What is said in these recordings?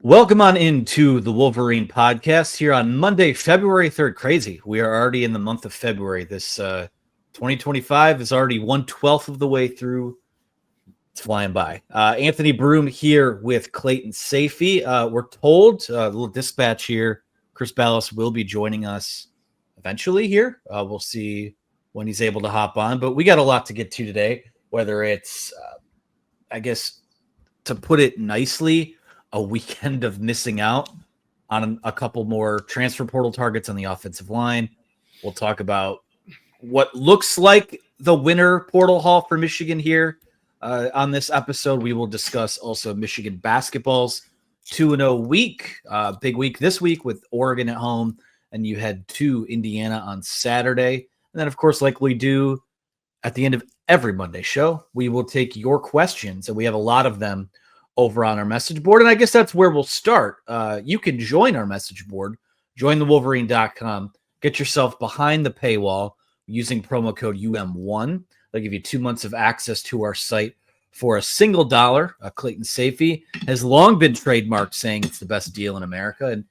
Welcome on into the Wolverine podcast here on Monday, February 3rd. Crazy. We are already in the month of February. This 2025 is already 1/12 of the way through. It's flying by. Anthony Broom here with Clayton Safey. We're told, a little dispatch here, Chris Ballas will be joining us eventually here. We'll see when he's able to hop on. But we got a lot to get to today, whether it's, I guess, to put it nicely, a weekend of missing out on a couple more transfer portal targets on the offensive line. We'll talk about what looks like the winter portal haul for Michigan here. On this episode, we will discuss also Michigan basketball's 2-0 week, big week this week with Oregon at home, and you head to Indiana on Saturday. And then, of course, like we do at the end of every Monday show, we will take your questions, and we have a lot of them over on our message board. And I guess that's where we'll start. You can join our message board, join the Wolverine.com, get yourself behind the paywall using promo code UM1. They'll give you 2 months of access to our site for a single dollar. Clayton Safey has long been trademarked saying it's the best deal in America, and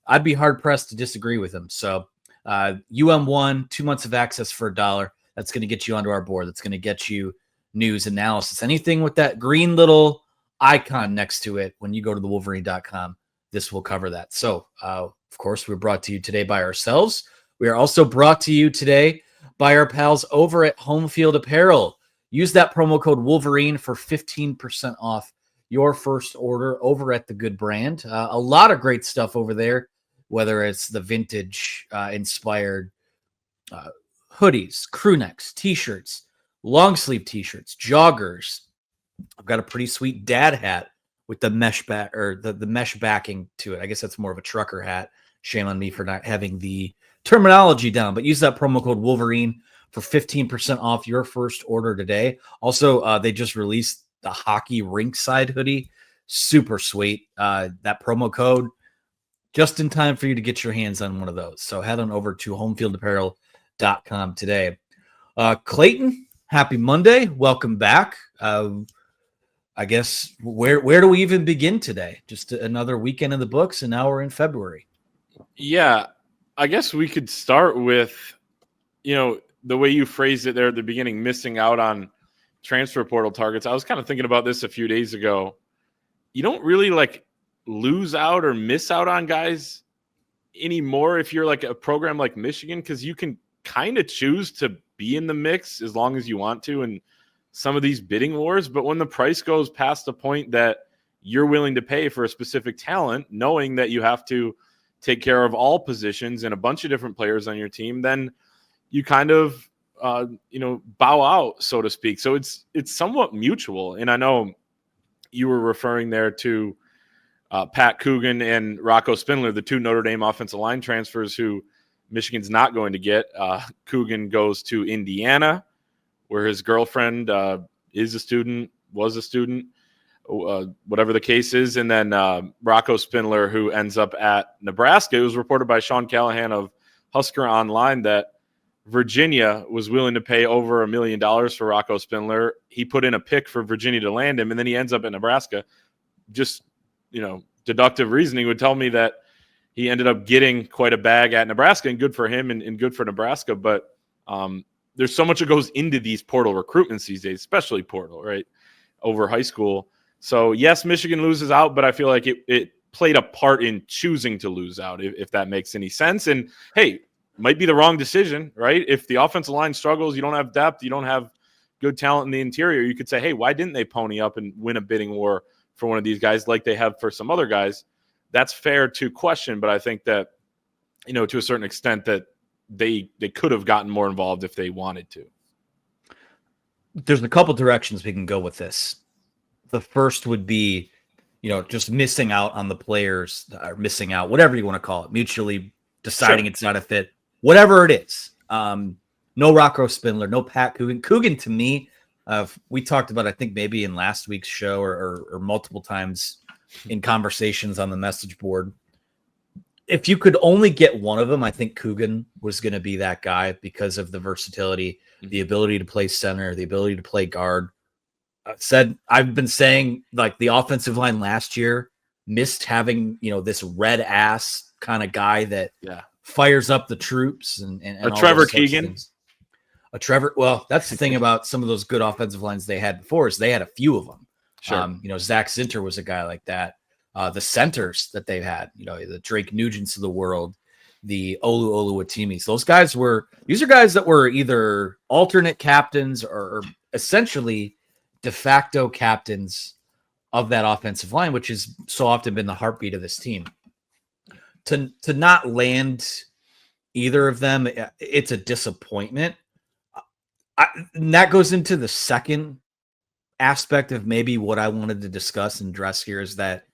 I'd be hard pressed to disagree with him. So UM1, 2 months of access for $1. That's going to get you onto our board. That's going to get you news, analysis, anything with that green little icon next to it. When you go to the Wolverine.com, this will cover that. So, of course, we're brought to you today by ourselves. We are also brought to you today by our pals over at Homefield Apparel. Use that promo code Wolverine for 15% off your first order over at the good brand. A lot of great stuff over there, whether it's the vintage inspired hoodies, crew necks, t-shirts, long sleeve t-shirts, joggers. I've got a pretty sweet dad hat with the mesh back or the mesh backing to it. I guess that's more of a trucker hat. Shame on me for not having the terminology down, but use that promo code Wolverine for 15% off your first order today. Also, they just released the hockey rinkside hoodie. Super sweet. That promo code just in time for you to get your hands on one of those. So head on over to homefieldapparel.com today. Clayton, happy Monday. Welcome back. I guess where do we even begin today? Just another weekend in the books, and now we're in February. Yeah, I guess we could start with, the way you phrased it there at the beginning, missing out on transfer portal targets. I was kind of thinking about this a few days ago. You don't really lose out or miss out on guys anymore if you're like a program like Michigan, because you can kind of choose to be in the mix as long as you want to and some of these bidding wars. But when the price goes past the point that you're willing to pay for a specific talent, knowing that you have to take care of all positions and a bunch of different players on your team, then you kind of, bow out, so to speak. So it's somewhat mutual. And I know you were referring there to Pat Coogan and Rocco Spindler, the two Notre Dame offensive line transfers who Michigan's not going to get. Coogan goes to Indiana, where his girlfriend is a student, was a student, whatever the case is. And then Rocco Spindler, who ends up at Nebraska. It was reported by Sean Callahan of Husker Online that Virginia was willing to pay over $1 million for Rocco Spindler. He put in a pick for Virginia to land him, and then he ends up at Nebraska. Just, deductive reasoning would tell me that he ended up getting quite a bag at Nebraska, and good for him and good for Nebraska. But there's so much that goes into these portal recruitments these days, especially portal, right, over high school. So, yes, Michigan loses out, but I feel like it played a part in choosing to lose out, if that makes any sense. And, hey, might be the wrong decision, right? If the offensive line struggles, you don't have depth, you don't have good talent in the interior, you could say, hey, why didn't they pony up and win a bidding war for one of these guys like they have for some other guys? That's fair to question, but I think that, to a certain extent that they could have gotten more involved if they wanted to. There's a couple directions we can go with this. The first would be, just missing out on the players, or missing out, whatever you want to call it, mutually deciding It's not a fit, whatever it is. No Rocco Spindler, no Pat Coogan. Coogan, to me, we talked about, I think maybe in last week's show or multiple times in conversations on the message board. If you could only get one of them, I think Coogan was going to be that guy because of the versatility, the ability to play center, the ability to play guard. I've been saying, like, the offensive line last year missed having, this red ass kind of guy that Yeah. fires up the troops and A all Trevor those sorts of Keegan. things. A Trevor. Well, that's the thing about some of those good offensive lines they had before is they had a few of them. Sure. Zach Zinter was a guy like that. The centers that they've had, the Drake Nugents of the world, the Olu Oluwatimis. These are guys that were either alternate captains or essentially de facto captains of that offensive line, which has so often been the heartbeat of this team. To not land either of them, it's a disappointment. And that goes into the second aspect of maybe what I wanted to discuss and address here is that,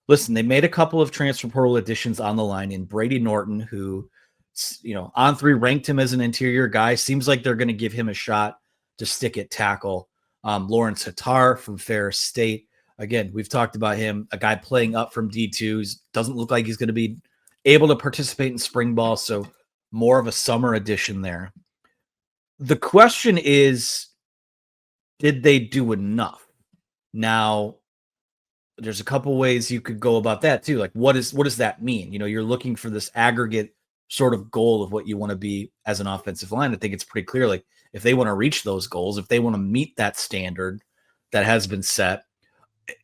listen, they made a couple of transfer portal additions on the line in Brady Norton, who, On3 ranked him as an interior guy. Seems like they're going to give him a shot to stick at tackle. Lawrence Hattar from Ferris State. Again, we've talked about him, a guy playing up from D2s. Doesn't look like he's going to be able to participate in spring ball, so more of a summer addition there. The question is, did they do enough? Now, there's a couple ways you could go about that too. Like, what does that mean? You're looking for this aggregate sort of goal of what you want to be as an offensive line. I think it's pretty clear. Like, if they want to reach those goals, if they want to meet that standard that has been set,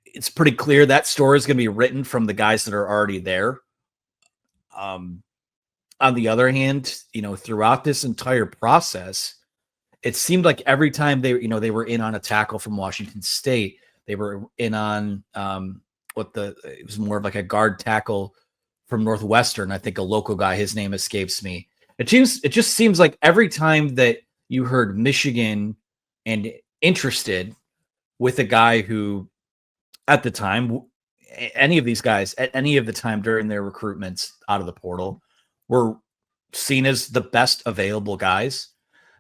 it's pretty clear that story is going to be written from the guys that are already there. On the other hand, throughout this entire process, it seemed like every time they were in on a tackle from Washington State, they were in on it was more of like a guard tackle from Northwestern. I think a local guy, his name escapes me. It just seems like every time that you heard Michigan and interested with a guy who, at the time, any of these guys at any of the time during their recruitments out of the portal were seen as the best available guys.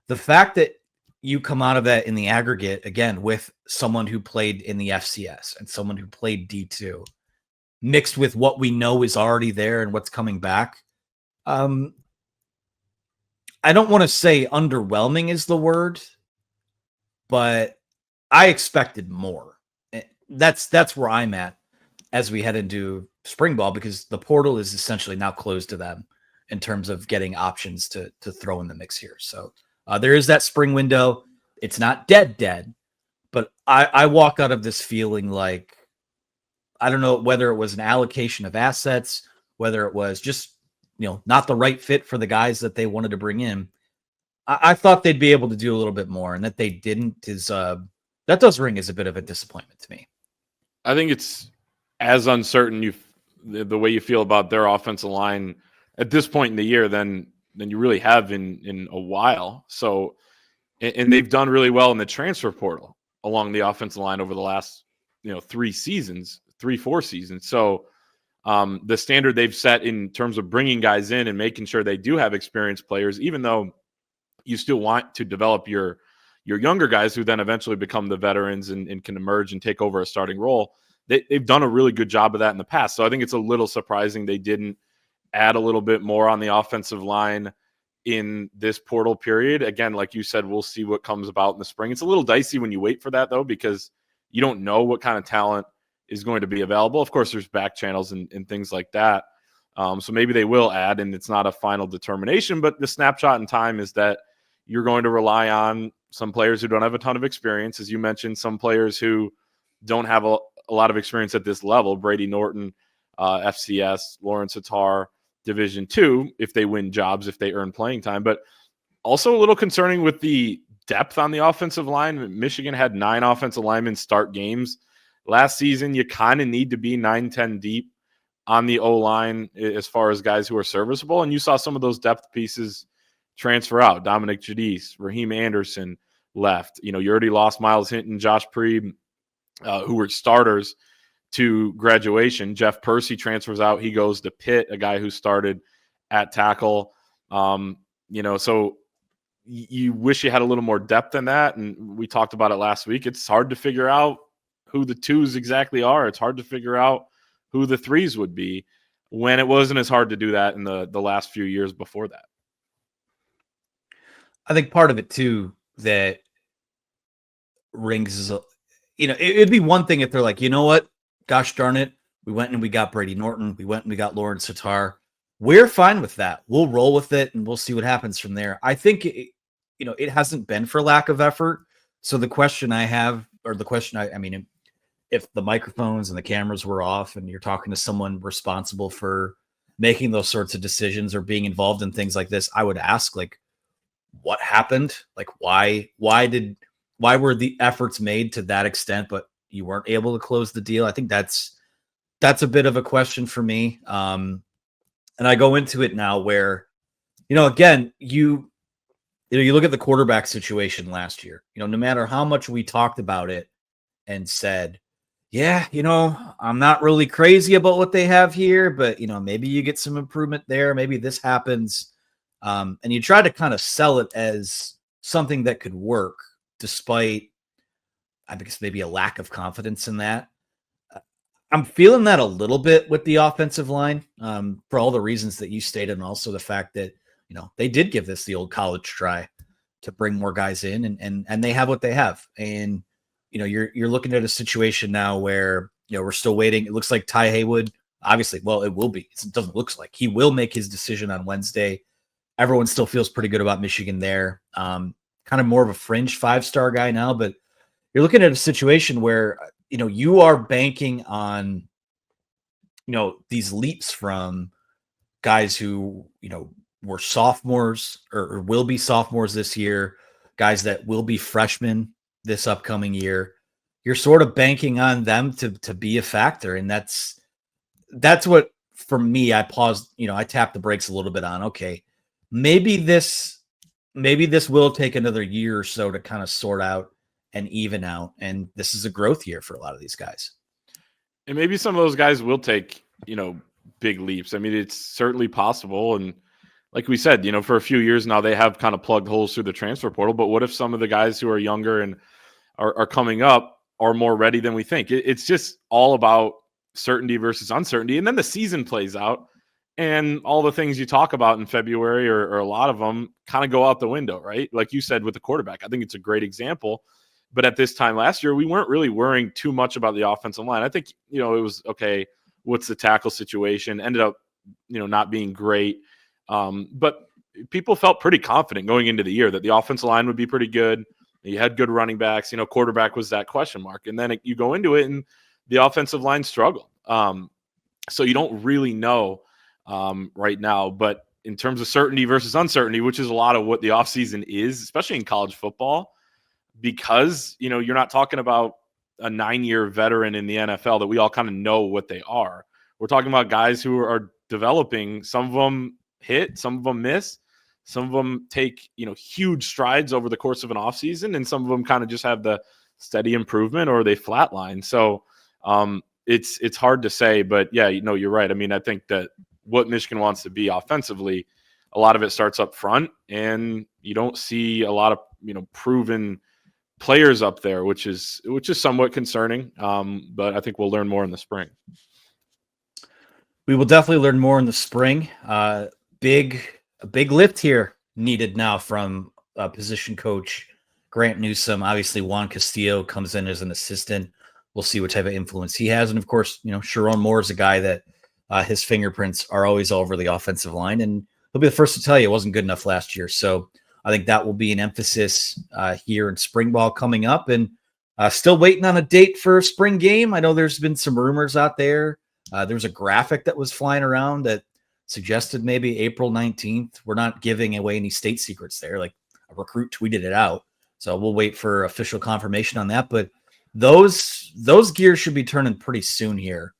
The fact that you come out of that in the aggregate, again, with someone who played in the FCS and someone who played D2, mixed with what we know is already there and what's coming back. I don't want to say underwhelming is the word, but I expected more. That's where I'm at as we head into spring ball, because the portal is essentially now closed to them in terms of getting options to throw in the mix here. So there is that spring window. It's not dead, but I walk out of this feeling like, I don't know whether it was an allocation of assets, whether it was just, not the right fit for the guys that they wanted to bring in. I thought they'd be able to do a little bit more, and that they didn't that does ring as a bit of a disappointment to me. I think it's as uncertain the way you feel about their offensive line at this point in the year than you really have in a while. So, and they've done really well in the transfer portal along the offensive line over the last 4 seasons. So the standard they've set in terms of bringing guys in and making sure they do have experienced players, even though you still want to develop your younger guys who then eventually become the veterans and can emerge and take over a starting role. They've done a really good job of that in the past. So I think it's a little surprising they didn't add a little bit more on the offensive line in this portal period. Again, like you said, we'll see what comes about in the spring. It's a little dicey when you wait for that, though, because you don't know what kind of talent is going to be available. Of course, there's back channels and things like that. So maybe they will add, and it's not a final determination, but the snapshot in time is that you're going to rely on some players who don't have a ton of experience. As you mentioned, some players who don't have a lot of experience at this level. Brady Norton, FCS, Lawrence Hattar, Division II, if they win jobs, if they earn playing time. But also a little concerning with the depth on the offensive line. Michigan had 9 offensive linemen start games last season. You kind of need to be 9-10 deep on the O-line as far as guys who are serviceable. And you saw some of those depth pieces transfer out. Dominic Jadis, Raheem Anderson left. You already lost Miles Hinton, Josh Preeb, who were starters to graduation. Jeff Percy transfers out. He goes to Pitt, a guy who started at tackle. So you wish you had a little more depth than that. And we talked about it last week. It's hard to figure out who the 2s exactly are. It's hard to figure out who the 3s would be when it wasn't as hard to do that in the last few years before that. I think part of it too that rings is, it'd be one thing if they're like, you know what, gosh darn it, We went and we got Brady Norton. We went and we got Lawrence Tatar. We're fine with that. We'll roll with it and we'll see what happens from there. I think, it hasn't been for lack of effort. So the question I have, or the question I mean, if the microphones and the cameras were off and you're talking to someone responsible for making those sorts of decisions or being involved in things like this, I would ask, like, what happened? Like, why were the efforts made to that extent, but you weren't able to close the deal? I think that's a bit of a question for me. And I go into it now where, again, you look at the quarterback situation last year, no matter how much we talked about it and said, yeah, I'm not really crazy about what they have here, but, maybe you get some improvement there. Maybe this happens. And you try to kind of sell it as something that could work despite, I guess, maybe a lack of confidence in that. I'm feeling that a little bit with the offensive line, for all the reasons that you stated, and also the fact that, they did give this the old college try to bring more guys in, and they have what they have. And, you're looking at a situation now where, we're still waiting. It looks like Ty Haywood, obviously, well, it will be. It doesn't look like he will make his decision on Wednesday. Everyone still feels pretty good about Michigan there. Kind of more of a fringe 5-star guy now, but you're looking at a situation where, you are banking on, these leaps from guys who, were sophomores or will be sophomores this year, guys that will be freshmen this upcoming year. You're sort of banking on them to be a factor. And that's what, for me, I paused, I tapped the brakes a little bit on, okay, maybe this will take another year or so to kind of sort out and even out. And this is a growth year for a lot of these guys. And maybe some of those guys will take, big leaps. I mean, it's certainly possible. And like we said, for a few years now, they have kind of plugged holes through the transfer portal. But what if some of the guys who are younger and are coming up are more ready than we think? It's just all about certainty versus uncertainty. And then the season plays out and all the things you talk about in February or a lot of them kind of go out the window, right? Like you said with the quarterback, I think it's a great example. But at this time last year, we weren't really worrying too much about the offensive line. I think, it was okay. What's the tackle situation? Ended up, not being great. But people felt pretty confident going into the year that the offensive line would be pretty good. You had good running backs. Quarterback was that question mark. And then you go into it and the offensive line struggled. So you don't really know right now. But in terms of certainty versus uncertainty, which is a lot of what the offseason is, especially in college football, because, you're not talking about a 9-year veteran in the NFL that we all kind of know what they are. We're talking about guys who are developing. Some of them hit, some of them miss, some of them take, huge strides over the course of an offseason, and some of them kind of just have the steady improvement or they flatline. So it's hard to say, but yeah, you're right. I mean, I think that what Michigan wants to be offensively, a lot of it starts up front, and you don't see a lot of, proven players up there, which is somewhat concerning. But I think we'll learn more in the spring. We will definitely learn more in the spring. A big lift here needed now from position coach Grant Newsome. Obviously, Juan Castillo comes in as an assistant. We'll see what type of influence he has. And of course, Sharon Moore is a guy that his fingerprints are always all over the offensive line. And he'll be the first to tell you it wasn't good enough last year. So I think that will be an emphasis here in spring ball coming up. And still waiting on a date for a spring game. I know there's been some rumors out there. There was a graphic that was flying around that suggested maybe April 19th. We're not giving away any state secrets there. Like, a recruit tweeted it out. So we'll wait for official confirmation on that. But those gears should be turning pretty soon here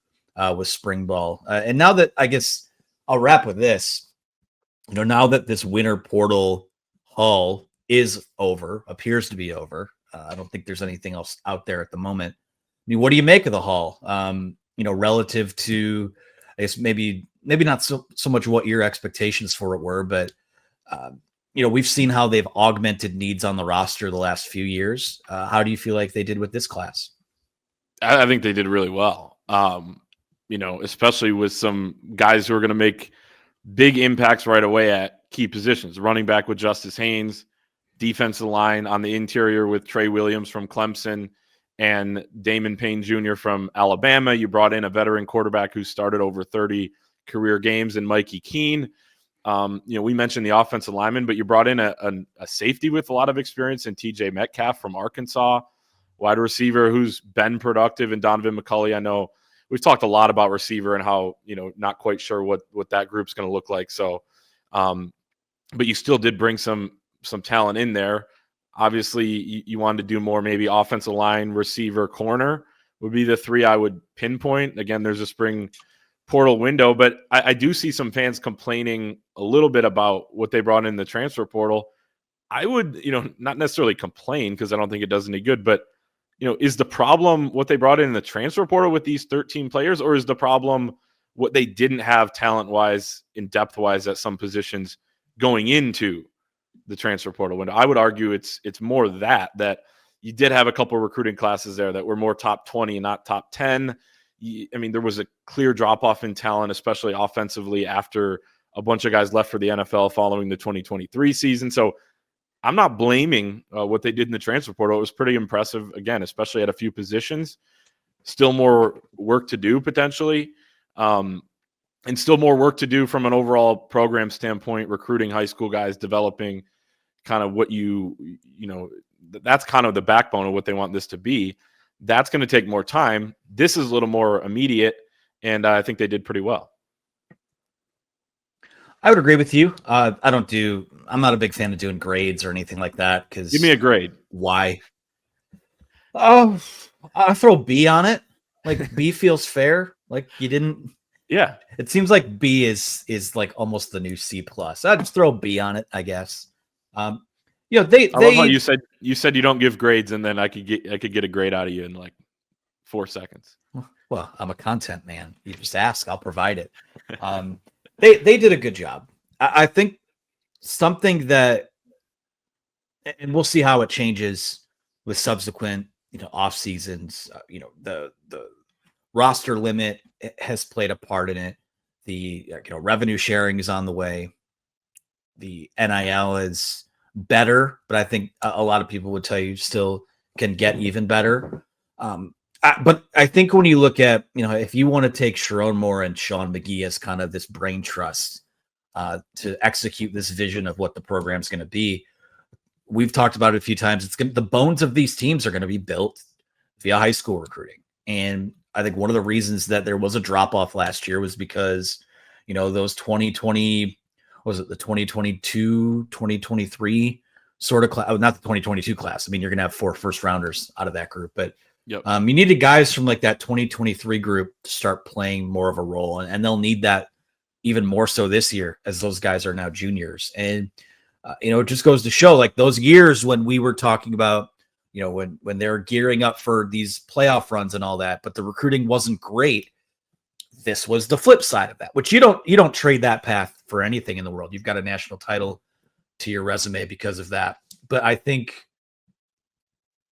with spring ball. And now that, I guess I'll wrap with this, now that this winter portal haul is over, appears to be over. I don't think there's anything else out there at the moment. I mean, what do you make of the haul? Relative to, I guess, maybe not so much what your expectations for it were, but we've seen how they've augmented needs on the roster the last few years. How do you feel like they did with this class? I think they did really well. Especially with some guys who are going to make big impacts right away at key positions. Running back with Justice Haynes, defensive line on the interior with Trey Williams from Clemson, and Damon Payne Jr. from Alabama. You brought in a veteran quarterback who started over 30 career games in Mikey Keene. We mentioned the offensive lineman, but you brought in a safety with a lot of experience in TJ Metcalf from Arkansas, wide receiver who's been productive, and Donovan McCulley. I know we've talked a lot about receiver and how, not quite sure what that group's going to look like. So, but you still did bring some talent in there. Obviously, you wanted to do more, maybe offensive line, receiver, corner would be the three I would pinpoint. Again, there's a spring portal window, but I do see some fans complaining a little bit about what they brought in the transfer portal. I would, not necessarily complain because I don't think it does any good, but, is the problem what they brought in the transfer portal with these 13 players, or is the problem what they didn't have talent-wise and depth-wise at some positions going into the transfer portal window? I would argue it's more that you did have a couple of recruiting classes there that were more top 20 and not top 10. There was a clear drop-off in talent, especially offensively, after a bunch of guys left for the NFL following the 2023 season. So I'm not blaming what they did in the transfer portal. It was pretty impressive, again, especially at a few positions. Still more work to do, potentially. And still more work to do from an overall program standpoint, recruiting high school guys, developing kind of what that's kind of the backbone of what they want this to be. That's going to take more time. This is a little more immediate, and I think they did pretty well. I would agree with you. I'm not a big fan of doing grades or anything like that. Because give me a grade. Why? Oh, I'll throw B on it. Like B feels fair. Like you didn't. Yeah. It seems like B is like almost the new C plus. I'd just throw B on it, I guess. I love how you said you don't give grades, and then I could get a grade out of you in like 4 seconds. Well, I'm a content man. You just ask, I'll provide it. They did a good job. I think something that, and we'll see how it changes with subsequent, off seasons. The roster limit has played a part in it. The revenue sharing is on the way. The NIL is better, but I think a lot of people would tell you still can get even better. But I think when you look at, if you want to take Sharon Moore and Sean McGee as kind of this brain trust to execute this vision of what the program's going to be, we've talked about it a few times. The bones of these teams are going to be built via high school recruiting. And I think one of the reasons that there was a drop off last year was because, those 2020, was it the 2022, 2023 sort of class, not the 2022 class. You're going to have 4 first rounders out of that group, but yep. You needed guys from like that 2023 group to start playing more of a role. And they'll need that even more so this year as those guys are now juniors. And, it just goes to show like those years when we were talking about, when they're gearing up for these playoff runs and all that, but the recruiting wasn't great. This was the flip side of that, which you don't trade that path for anything in the world. You've got a national title to your resume because of that. But I think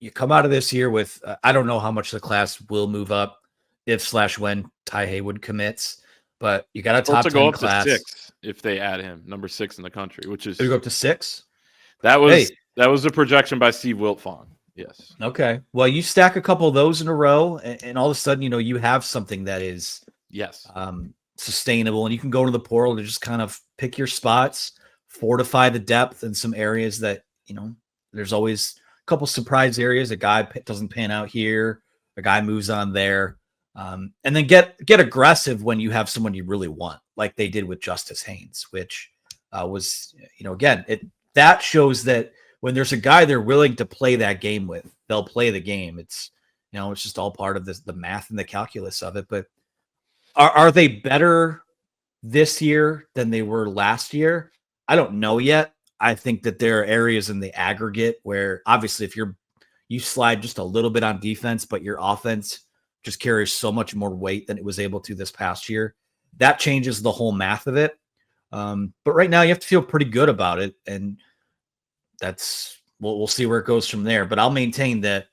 you come out of this year with, I don't know how much the class will move up if/when Ty Haywood commits, but you got a top 10 go up class. To 6 if they add him, number 6 in the country, which is you go up to 6. That was a projection by Steve Wiltfong. Yes. Okay. Well, you stack a couple of those in a row, and all of a sudden, you have something that is sustainable, and you can go to the portal to just kind of pick your spots, fortify the depth in some areas that, there's always a couple surprise areas. A guy doesn't pan out here, a guy moves on there, and then get aggressive when you have someone you really want, like they did with Justice Haynes, which was, again, that shows that when there's a guy they're willing to play that game with, they'll play the game. It's, it's just all part of the math and the calculus of it. But are they better this year than they were last year? I don't know yet. I think that there are areas in the aggregate where obviously if you slide just a little bit on defense, but your offense just carries so much more weight than it was able to this past year, that changes the whole math of it. But right now you have to feel pretty good about it. And we'll see where it goes from there. But I'll maintain that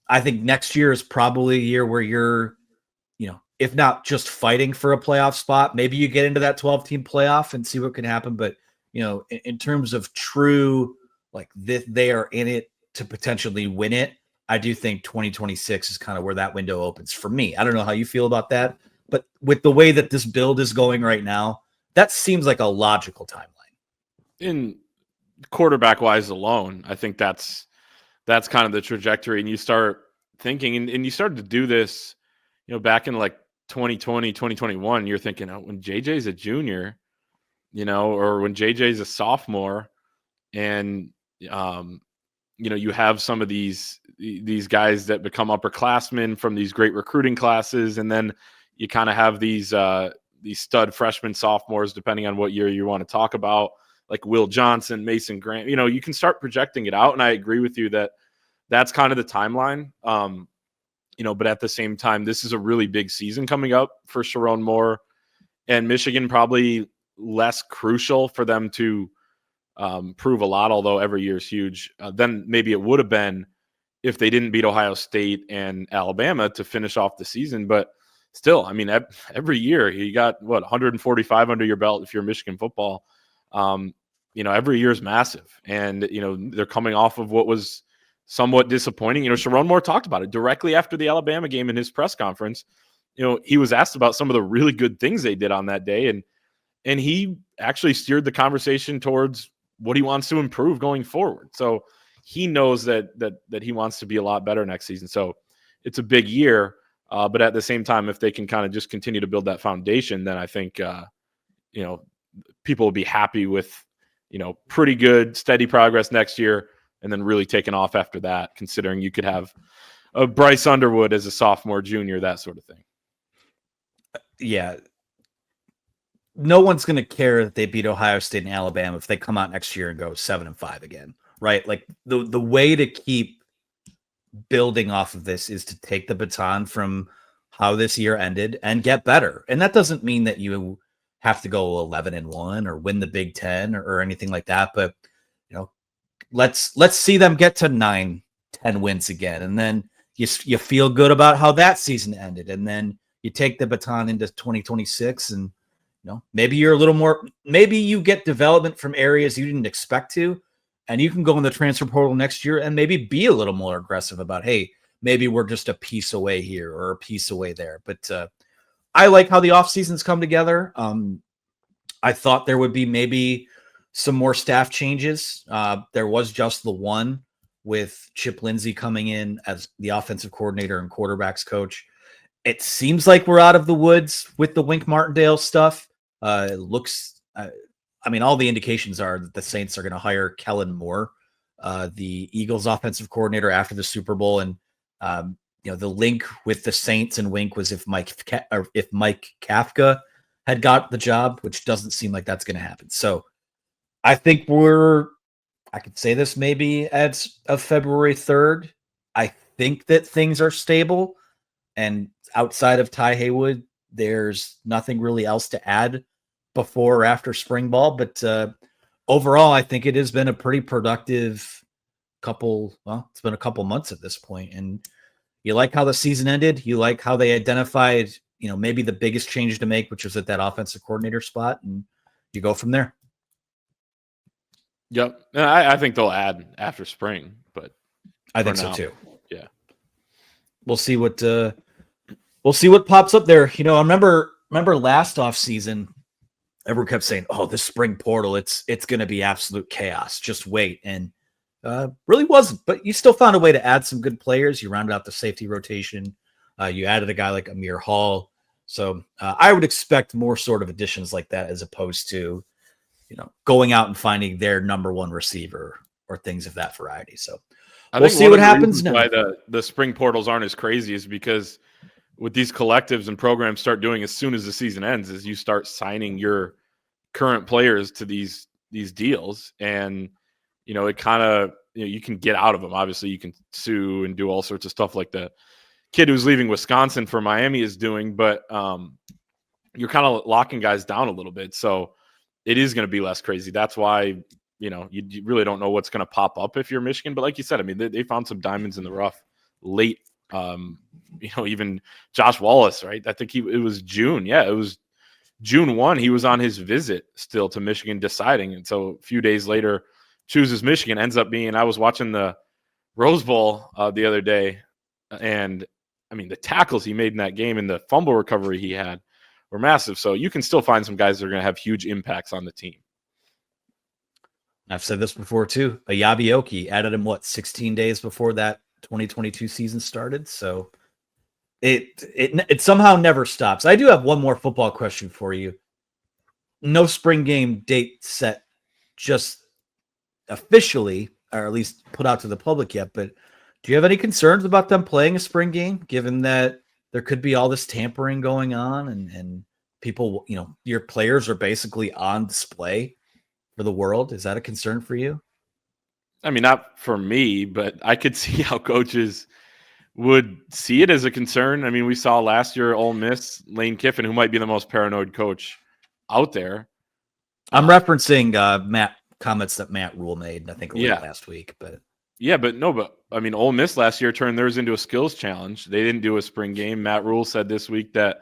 I think next year is probably a year where you're, if not just fighting for a playoff spot, maybe you get into that 12-team playoff and see what can happen. But, in terms of true, like they are in it to potentially win it, I do think 2026 is kind of where that window opens for me. I don't know how you feel about that, but with the way that this build is going right now, that seems like a logical timeline. In quarterback wise alone, I think that's kind of the trajectory. And you start thinking, and you started to do this, back in like 2020, 2021, you're thinking, oh, when JJ's a junior, or when JJ's a sophomore, and you have some of these guys that become upperclassmen from these great recruiting classes, and then you kind of have these stud freshmen, sophomores, depending on what year you want to talk about, like Will Johnson, Mason Grant. You can start projecting it out, and I agree with you that that's kind of the timeline. But at the same time, this is a really big season coming up for Sharon Moore and Michigan, probably less crucial for them to prove a lot, although every year is huge, than maybe it would have been if they didn't beat Ohio State and Alabama to finish off the season. But still, I mean, every year you got 145 under your belt if you're Michigan football. Every year is massive, and they're coming off of what was somewhat disappointing. Sharon Moore talked about it directly after the Alabama game in his press conference. He was asked about some of the really good things they did on that day, and he actually steered the conversation towards what he wants to improve going forward. So he knows that he wants to be a lot better next season. So it's a big year, but at the same time, if they can kind of just continue to build that foundation, then I think people will be happy with pretty good, steady progress next year, and then really taking off after that, considering you could have a Bryce Underwood as a sophomore, junior, that sort of thing. Yeah. No one's going to care that they beat Ohio State and Alabama if they come out next year and go 7-5 again, right? Like the way to keep building off of this is to take the baton from how this year ended and get better. And that doesn't mean that you have to go 11-1 or win the Big Ten or anything like that. But, let's see them get to 9-10 wins again. And then you feel good about how that season ended. And then you take the baton into 2026 and, maybe you're a little more, maybe you get development from areas you didn't expect to, and you can go in the transfer portal next year and maybe be a little more aggressive about, hey, maybe we're just a piece away here or a piece away there. But I like how the off seasons come together. I thought there would be maybe some more staff changes. There was just the one with Chip Lindsey coming in as the offensive coordinator and quarterbacks coach. It seems like we're out of the woods with the Wink Martindale stuff. It looks, all the indications are that the Saints are going to hire Kellen Moore, the Eagles offensive coordinator, after the Super Bowl. And, the link with the Saints and Wink was if Mike Kafka had got the job, which doesn't seem like that's going to happen. So I think I could say this maybe as of February 3rd. I think that things are stable, and outside of Ty Haywood, there's nothing really else to add before or after spring ball. But overall, I think it has been a pretty productive it's been a couple months at this point. And you like how the season ended. You like how they identified, maybe the biggest change to make, which was at that offensive coordinator spot. And you go from there. Yep. I think they'll add after spring, but I think so too. Yeah. We'll see what pops up there. I remember last off season, everyone kept saying, "Oh, this spring portal, it's going to be absolute chaos. Just wait." And really wasn't, but you still found a way to add some good players. You rounded out the safety rotation. You added a guy like Amir Hall. So I would expect more sort of additions like that, as opposed to, going out and finding their number one receiver or things of that variety. So we'll see what happens now. Why the spring portals aren't as crazy is because what these collectives and programs start doing as soon as the season ends is you start signing your current players to these deals, and it kind of, you can get out of them. Obviously, you can sue and do all sorts of stuff like the kid who's leaving Wisconsin for Miami is doing, but you're kind of locking guys down a little bit. So it is going to be less crazy. That's why, you really don't know what's going to pop up if you're Michigan. But like you said, they found some diamonds in the rough late. Even Josh Wallace, right? I think it was June. Yeah, it was June 1. He was on his visit still to Michigan deciding. And so a few days later, chooses Michigan, ends up being, I was watching the Rose Bowl the other day, and I mean the tackles he made in that game and the fumble recovery he had were massive. So you can still find some guys that are going to have huge impacts on the team. I've said this before too. Ayabioki added him 16 days before that 2022 season started. So it somehow never stops. I do have one more football question for you. No spring game date set just officially, or at least put out to the public yet, but do you have any concerns about them playing a spring game, given that there could be all this tampering going on and people, your players are basically on display for the world? Is that a concern for you? I mean, not for me, but I could see how coaches would see it as a concern. I mean, we saw last year Ole Miss, Lane Kiffin, who might be the most paranoid coach out there. I'm referencing comments that Matt Rule made, I think late last week. But I mean, Ole Miss last year turned theirs into a skills challenge. They didn't do a spring game. Matt Rule said this week that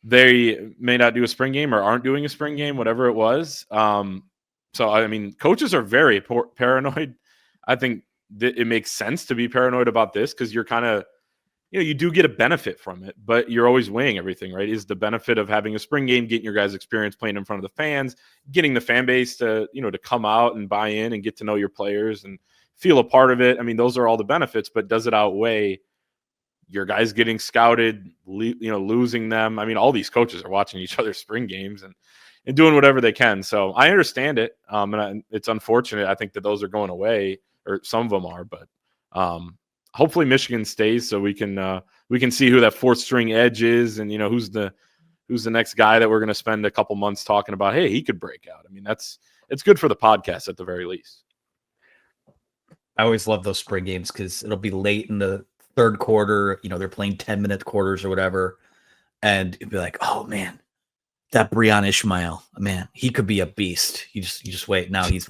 they may not do a spring game or aren't doing a spring game, whatever it was. So, I mean, coaches are very paranoid. I think it makes sense to be paranoid about this because you're kind of, you do get a benefit from it, but you're always weighing everything, right? Is the benefit of having a spring game, getting your guys' experience playing in front of the fans, getting the fan base to, to come out and buy in and get to know your players and feel a part of it. I mean, those are all the benefits, but does it outweigh your guys getting scouted, losing them? I mean, all these coaches are watching each other's spring games and doing whatever they can. So I understand it. It's unfortunate. I think that those are going away, or some of them are, but hopefully Michigan stays so we can see who that fourth string edge is, and who's the next guy that we're going to spend a couple months talking about. Hey, he could break out. I mean, it's good for the podcast at the very least. I always love those spring games because it'll be late in the third quarter. They're playing 10-minute quarters or whatever, and it'd be like, oh man, that Breon Ishmael, man, he could be a beast. You just wait. Now he's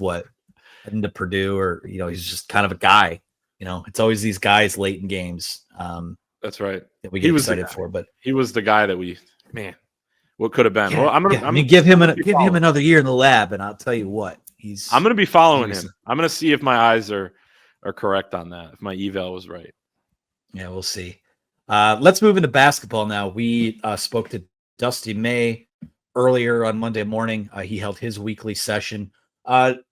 heading to Purdue, or he's just kind of a guy. It's always these guys late in games. That's right. That we get excited for, but he was the guy that what could have been. Yeah, well, give him another year in the lab, and I'll tell you what, I'm going to be following him. I'm going to see if my eyes are correct on that, if my eval was right. Yeah, we'll see. Let's move into basketball now. We spoke to Dusty May earlier on Monday morning. He held his weekly session.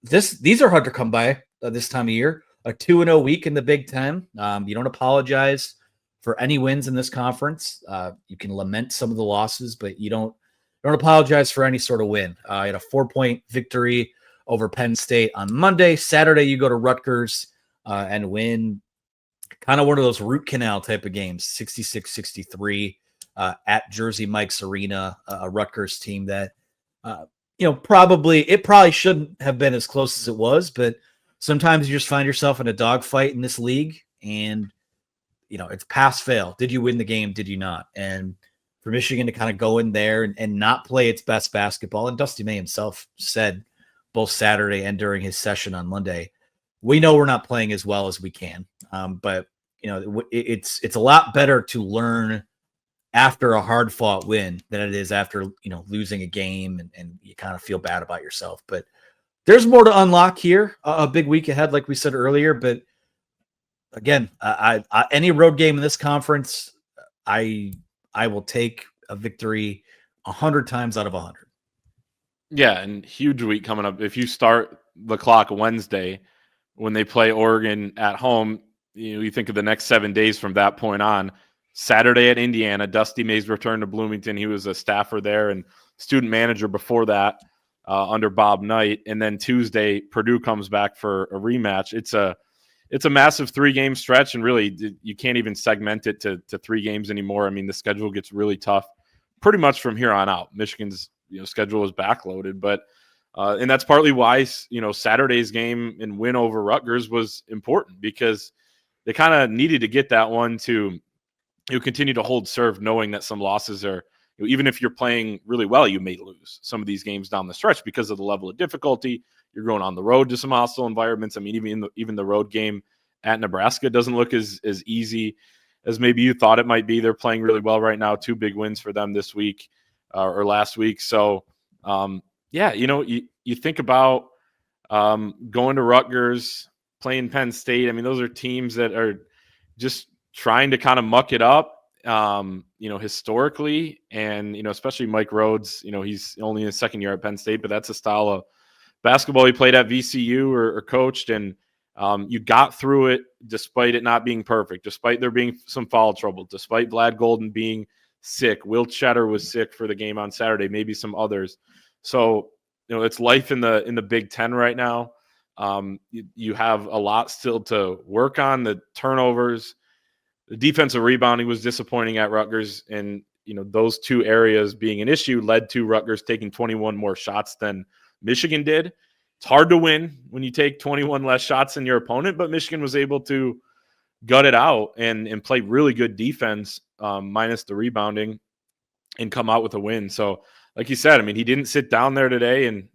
These are hard to come by this time of year. A 2-0 week in the Big Ten. You don't apologize for any wins in this conference. You can lament some of the losses, but you don't apologize for any sort of win. You had a 4-point victory over Penn State on Monday. Saturday, you go to Rutgers and win kind of one of those root canal type of games, 66-63 at Jersey Mike's Arena, a Rutgers team that, probably shouldn't have been as close as it was, but sometimes you just find yourself in a dogfight in this league, and it's pass fail. Did you win the game? Did you not? And for Michigan to kind of go in there and not play its best basketball, and Dusty May himself said both Saturday and during his session on Monday, we know we're not playing as well as we can. But it's a lot better to learn after a hard fought win than it is after losing a game and you kind of feel bad about yourself. But there's more to unlock here. A big week ahead, like we said earlier. But again, any road game in this conference, I will take a victory 100 times out of 100. Yeah, and huge week coming up. If you start the clock Wednesday when they play Oregon at home, you think of the next 7 days from that point on. Saturday at Indiana, Dusty May's return to Bloomington. He was a staffer there and student manager before that under Bob Knight. And then Tuesday, Purdue comes back for a rematch. It's a massive 3-game stretch, and really you can't even segment it to 3 games anymore. I mean, the schedule gets really tough pretty much from here on out. Michigan's schedule is backloaded, but and that's partly why Saturday's game and win over Rutgers was important, because they kind of needed to get that one to continue to hold serve, knowing that some losses are, even if you're playing really well, you may lose some of these games down the stretch because of the level of difficulty. You're going on the road to some hostile environments. I mean, even the road game at Nebraska doesn't look as easy as maybe you thought it might be. They're playing really well right now. 2 big wins for them this week or last week. So, you think about going to Rutgers, playing Penn State. I mean, those are teams that are just trying to kind of muck it up, historically. And, especially Mike Rhodes, he's only in his second year at Penn State, but that's a style of basketball he played at VCU or coached. And you got through it despite it not being perfect, despite there being some foul trouble, despite Vlad Golden being sick. Will Cheddar was sick for the game on Saturday, maybe some others. So, it's life in the Big Ten right now. You have a lot still to work on. The turnovers, the defensive rebounding was disappointing at Rutgers, and those two areas being an issue led to Rutgers taking 21 more shots than Michigan did. It's hard to win when you take 21 less shots than your opponent, but Michigan was able to gut it out and play really good defense, minus the rebounding, and come out with a win. So, like you said, I mean, he didn't sit down there today and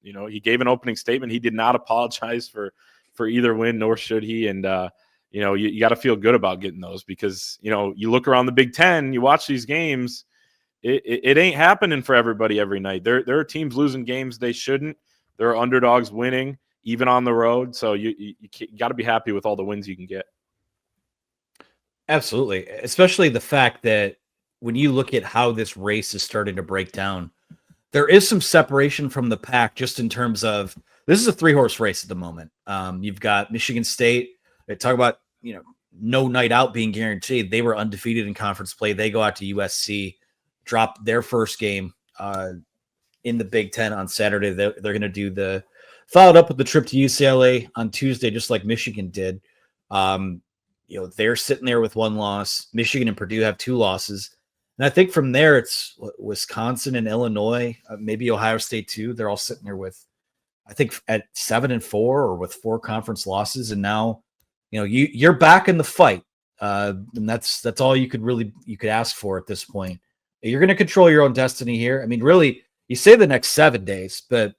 he gave an opening statement. He did not apologize for either win, nor should he. And you got to feel good about getting those, because you look around the Big Ten, you watch these games, it ain't happening for everybody every night. There are teams losing games they shouldn't. There are underdogs winning, even on the road. So you got to be happy with all the wins you can get. Absolutely, especially the fact that when you look at how this race is starting to break down, there is some separation from the pack just in terms of this is a 3-horse race at the moment. You've got Michigan State. They talk about, no night out being guaranteed. They were undefeated in conference play. They go out to USC, drop their first game in the Big Ten on Saturday. They're going to do followed up with the trip to UCLA on Tuesday, just like Michigan did. They're sitting there with 1 loss. Michigan and Purdue have 2 losses. And I think from there, it's Wisconsin and Illinois, maybe Ohio State too. They're all sitting there with, I think, at 7-4 or with 4 conference losses. And now, you're back in the fight. And that's all you could ask for at this point. You're going to control your own destiny here. I mean, really, you say the next 7 days, but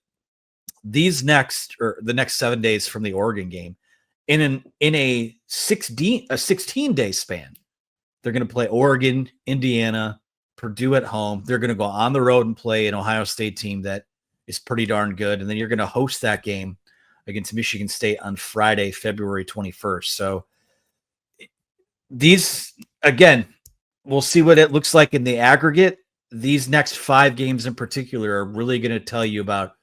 the next 7 days from the Oregon game in a 16-day span. They're going to play Oregon, Indiana, Purdue at home. They're going to go on the road and play an Ohio State team that is pretty darn good. And then you're going to host that game against Michigan State on Friday, February 21st. So these, again, we'll see what it looks like in the aggregate. These next 5 games in particular are really going to tell you about,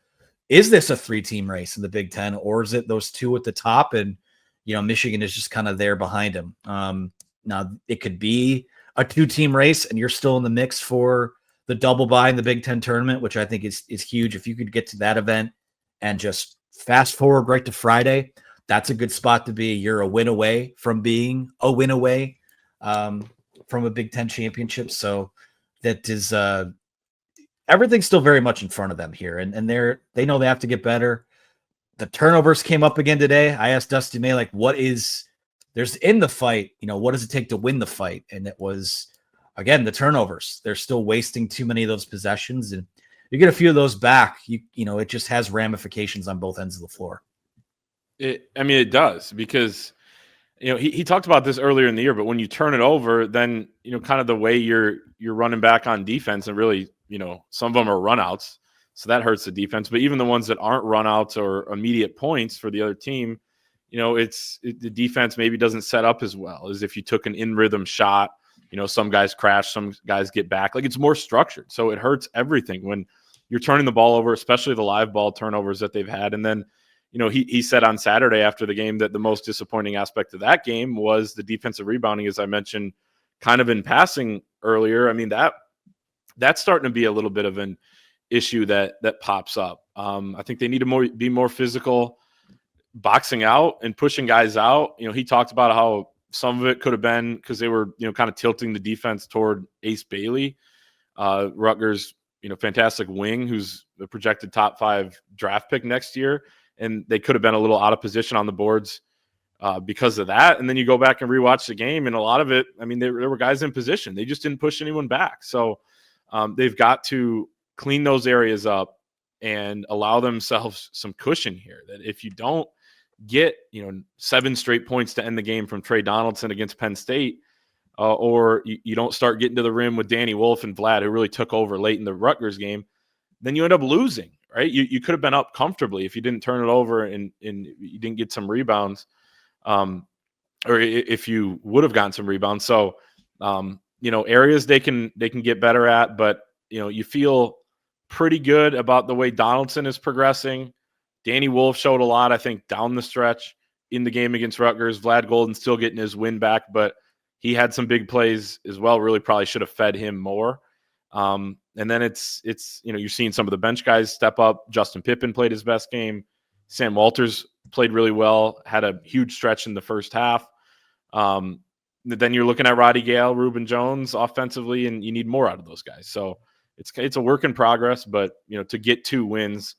is this a 3-team race in the Big Ten, or is it those 2 at the top and, Michigan is just kind of there behind them. Now, it could be a 2-team race, and you're still in the mix for the double bye in the Big Ten tournament, which I think is huge. If you could get to that event and just fast forward right to Friday, that's a good spot to be. You're a win away from being a win away from a Big Ten championship. So that is everything's still very much in front of them here, and they know they have to get better. The turnovers came up again today. I asked Dusty May, there's in the fight, what does it take to win the fight? And it was, again, the turnovers. They're still wasting too many of those possessions. And you get a few of those back, it just has ramifications on both ends of the floor. It does, because, he talked about this earlier in the year, but when you turn it over, then, kind of the way you're running back on defense, and really, some of them are runouts. So that hurts the defense. But even the ones that aren't runouts or immediate points for the other team, the defense maybe doesn't set up as well as if you took an in-rhythm shot. Some guys crash, some guys get back. It's more structured. So it hurts everything when you're turning the ball over, especially the live ball turnovers that they've had. And then, he said on Saturday after the game that the most disappointing aspect of that game was the defensive rebounding, as I mentioned kind of in passing earlier. I mean, that's starting to be a little bit of an issue that pops up. I think they need to be more physical, boxing out and pushing guys out. He talked about how some of it could have been because they were, kind of tilting the defense toward Ace Bailey, Rutgers, fantastic wing, who's the projected top 5 draft pick next year. And they could have been a little out of position on the boards because of that. And then you go back and rewatch the game, and a lot of it, I mean, there were guys in position. They just didn't push anyone back. So they've got to clean those areas up and allow themselves some cushion here, that if you don't get 7 straight points to end the game from Trey Donaldson against Penn State, or you don't start getting to the rim with Danny Wolf and Vlad, who really took over late in the Rutgers game, then you end up losing, right? You could have been up comfortably if you didn't turn it over and you didn't get some rebounds, or if you would have gotten some rebounds. So, areas they can get better at, but you feel pretty good about the way Donaldson is progressing. Danny Wolf showed a lot, I think, down the stretch in the game against Rutgers. Vlad Golden still getting his win back, but he had some big plays as well. Really probably should have fed him more. And then it's you're seeing some of the bench guys step up. Justin Pippen played his best game. Sam Walters played really well, had a huge stretch in the first half. Then you're looking at Roddy Gale, Reuben Jones offensively, and you need more out of those guys. So it's a work in progress, but to get 2 wins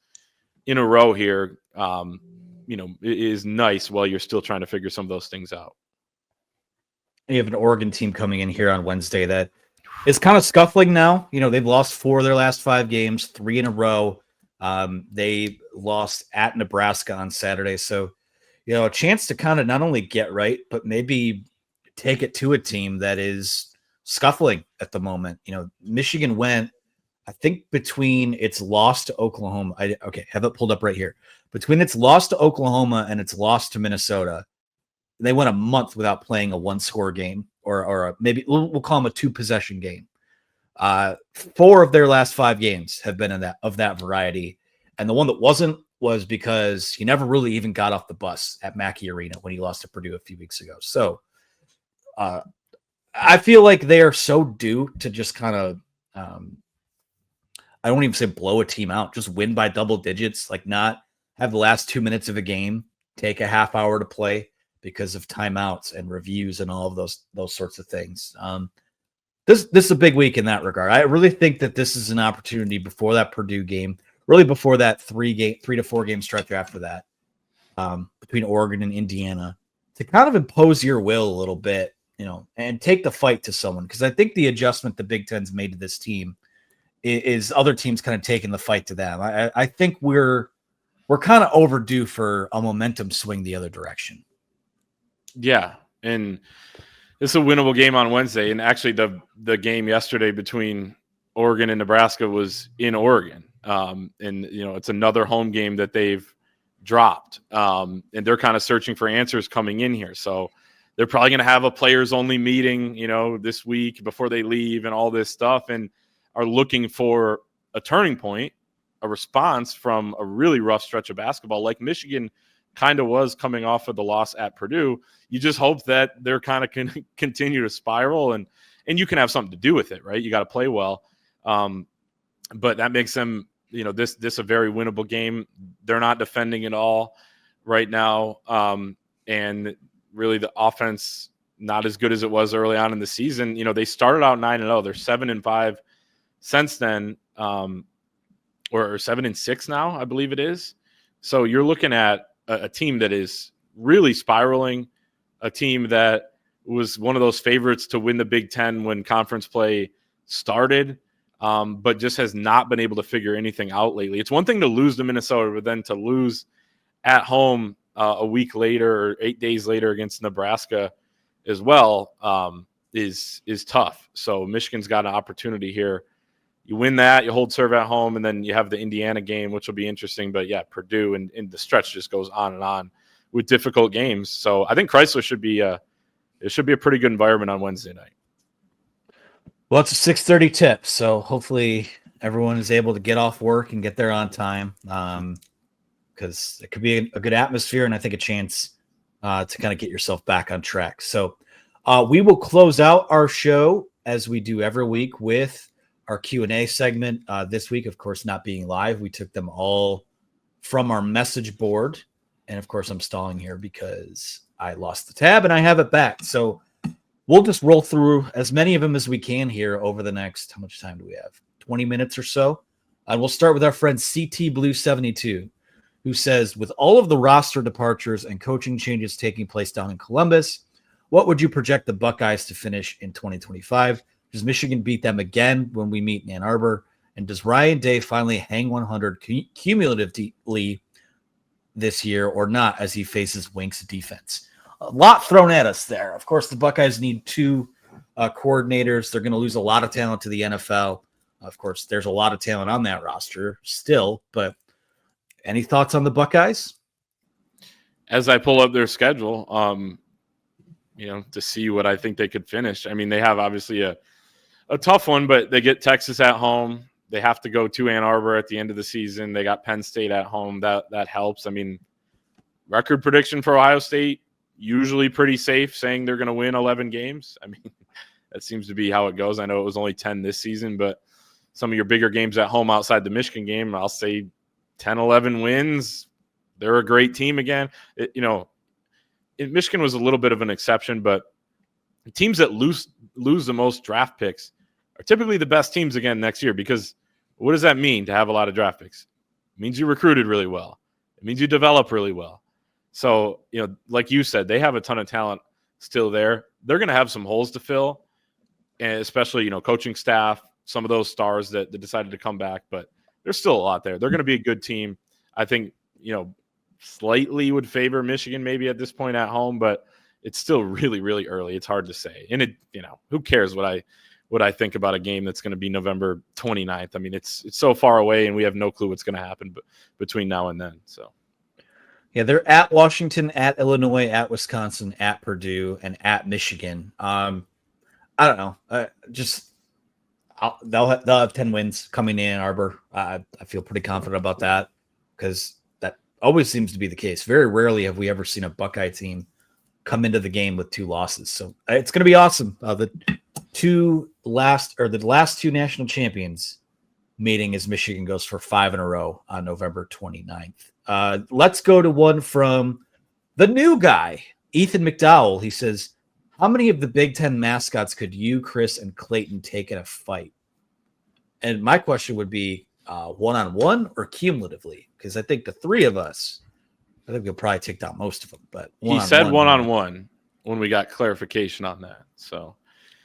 in a row here, it is nice while you're still trying to figure some of those things out. You have an Oregon team coming in here on Wednesday that is kind of scuffling now. They've lost 4 of their last 5 games, 3 in a row. They lost at Nebraska on Saturday. So, a chance to kind of not only get right, but maybe take it to a team that is scuffling at the moment. Michigan went, I think, between its loss to Oklahoma. Have it pulled up right here. Between its loss to Oklahoma and its loss to Minnesota, they went a month without playing a 1-score game, or maybe we'll call them a 2-possession game. 4 of their last 5 games have been of that variety. And the one that wasn't was because he never really even got off the bus at Mackey Arena when he lost to Purdue a few weeks ago. So I feel like they are so due to just kind of, I don't even say blow a team out, just win by double digits, like not have the last 2 minutes of a game take a half hour to play because of timeouts and reviews and all of those sorts of things. This is a big week in that regard. I really think that this is an opportunity before that Purdue game, really before that 3 to 4 game stretch after that, between Oregon and Indiana, to kind of impose your will a little bit, and take the fight to someone. Because I think the adjustment the Big Ten's made to this team is other teams kind of taking the fight to them. I think we're kind of overdue for a momentum swing the other direction. Yeah, and it's a winnable game on Wednesday. And actually, the game yesterday between Oregon and Nebraska was in Oregon. And it's another home game that they've dropped. And they're kind of searching for answers coming in here. So they're probably going to have a players-only meeting, this week before they leave and all this stuff, and are looking for a turning point, a response from a really rough stretch of basketball like Michigan kind of was coming off of the loss at Purdue. You just hope that they're kind of can continue to spiral, and you can have something to do with it, right? You got to play well. But that makes them, this a very winnable game. They're not defending at all right now. And really the offense, not as good as it was early on in the season. They started out 9-0. They're 7-5 since then, or 7-6 now, I believe it is. So you're looking at a team that is really spiraling, a team that was one of those favorites to win the Big Ten when conference play started, but just has not been able to figure anything out lately. It's one thing to lose to Minnesota, but then to lose at home a week later or 8 days later against Nebraska as well is tough. So Michigan's got an opportunity here. You win that, you hold serve at home, and then you have the Indiana game, which will be interesting. But yeah, Purdue and the stretch just goes on and on with difficult games. So I think Chrysler should be a pretty good environment on Wednesday night. Well, it's a 6:30 tip, so hopefully everyone is able to get off work and get there on time, because it could be a good atmosphere and I think a chance to kind of get yourself back on track. So we will close out our show as we do every week with our Q&A segment. This week, of course, not being live, we took them all from our message board. And of course, I'm stalling here because I lost the tab and I have it back. So we'll just roll through as many of them as we can here over the next, how much time do we have? 20 minutes or so. And we'll start with our friend CT Blue 72, who says, with all of the roster departures and coaching changes taking place down in Columbus, what would you project the Buckeyes to finish in 2025? Does Michigan beat them again when we meet in Ann Arbor? And does Ryan Day finally hang 100 cumulatively this year or not as he faces Wink's defense? A lot thrown at us there. Of course, the Buckeyes need 2 coordinators. They're going to lose a lot of talent to the NFL. Of course, there's a lot of talent on that roster still, but Any thoughts on the Buckeyes? As I pull up their schedule, to see what I think they could finish. I mean, they have obviously a tough one, but they get Texas at home. They have to go to Ann Arbor at the end of the season. They got Penn State at home. That helps. I mean, record prediction for Ohio State, usually pretty safe, saying they're going to win 11 games. I mean, that seems to be how it goes. I know it was only 10 this season, but some of your bigger games at home outside the Michigan game, I'll say 10, 11 wins. They're a great team again. Michigan was a little bit of an exception, but teams that lose the most draft picks are typically the best teams again next year, because what does that mean to have a lot of draft picks? It means you recruited really well. It means you develop really well. So, like you said, they have a ton of talent still there. They're going to have some holes to fill, and especially, coaching staff, some of those stars that decided to come back, but there's still a lot there. They're going to be a good team. I think, slightly would favor Michigan maybe at this point at home, but it's still really, really early. It's hard to say. And who cares what I think about a game that's going to be November 29th? I mean, it's so far away, and we have no clue what's going to happen between now and then. So, yeah, they're at Washington, at Illinois, at Wisconsin, at Purdue, and at Michigan. I don't know. They'll have 10 wins coming in Ann Arbor. I feel pretty confident about that, because that always seems to be the case. Very rarely have we ever seen a Buckeye team come into the game with 2 losses. So it's going to be awesome. The last 2 national champions meeting as Michigan goes for 5 in a row on November 29th. Let's go to one from the new guy, Ethan McDowell. He says, how many of the Big Ten mascots could you, Chris, and Clayton take in a fight? And my question would be one-on-one or cumulatively, because I think the 3 of us, I think we'll probably take down most of them. But he said one-on-one when we got clarification on that. So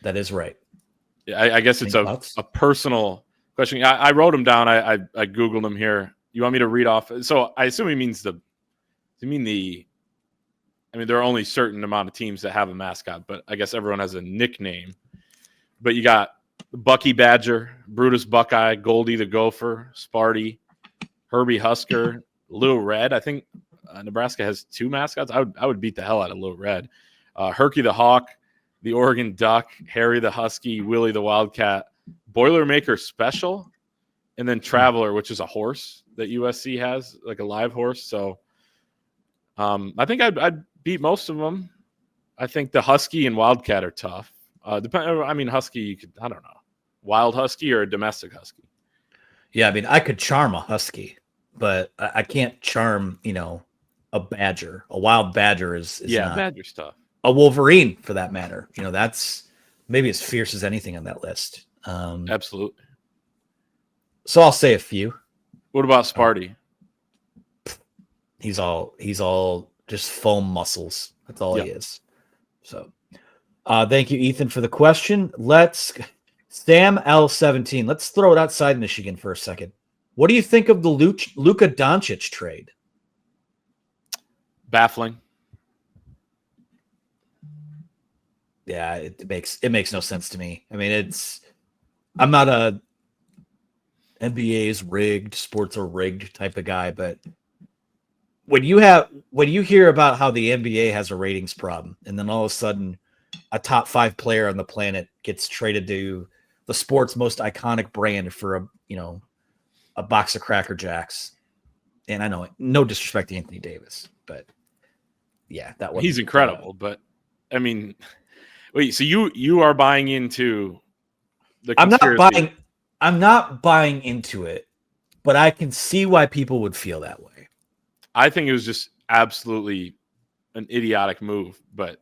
that is right. Yeah, I guess it's a personal question. I wrote him down. I Googled him here. You want me to read off? So I assume he means there are only a certain amount of teams that have a mascot, but I guess everyone has a nickname. But you got Bucky Badger, Brutus Buckeye, Goldie the Gopher, Sparty, Herbie Husker, Little Red. I think Nebraska has 2 mascots. I would beat the hell out of Little Red. Herky the Hawk, the Oregon Duck, Harry the Husky, Willie the Wildcat, Boilermaker Special, and then Traveler, which is a horse that USC has, like a live horse. So I think I'd beat most of them. I think the Husky and Wildcat are tough. Husky, you could, I don't know, wild Husky or a domestic Husky. Yeah, I mean, I could charm a Husky, but I can't charm, a Badger. A wild Badger is not. Badger stuff. A Wolverine, for that matter. That's maybe as fierce as anything on that list. Absolutely. So I'll say a few. What about Sparty? He's all just foam muscles. That's all he is. So thank you, Ethan, for the question. Let's Sam L17. Let's throw it outside Michigan for a second. What do you think of the Luka Doncic trade? Baffling. Yeah, it makes no sense to me. I mean, I'm not a NBA's rigged, sports are rigged type of guy, but when you hear about how the NBA has a ratings problem, and then all of a sudden a top 5 player on the planet gets traded to the sport's most iconic brand for a box of Cracker Jacks, and I know no disrespect to Anthony Davis, but yeah, he's incredible. But I mean, wait, so you are buying into the conspiracy? I'm not buying into it, but I can see why people would feel that way. I think it was just absolutely an idiotic move, but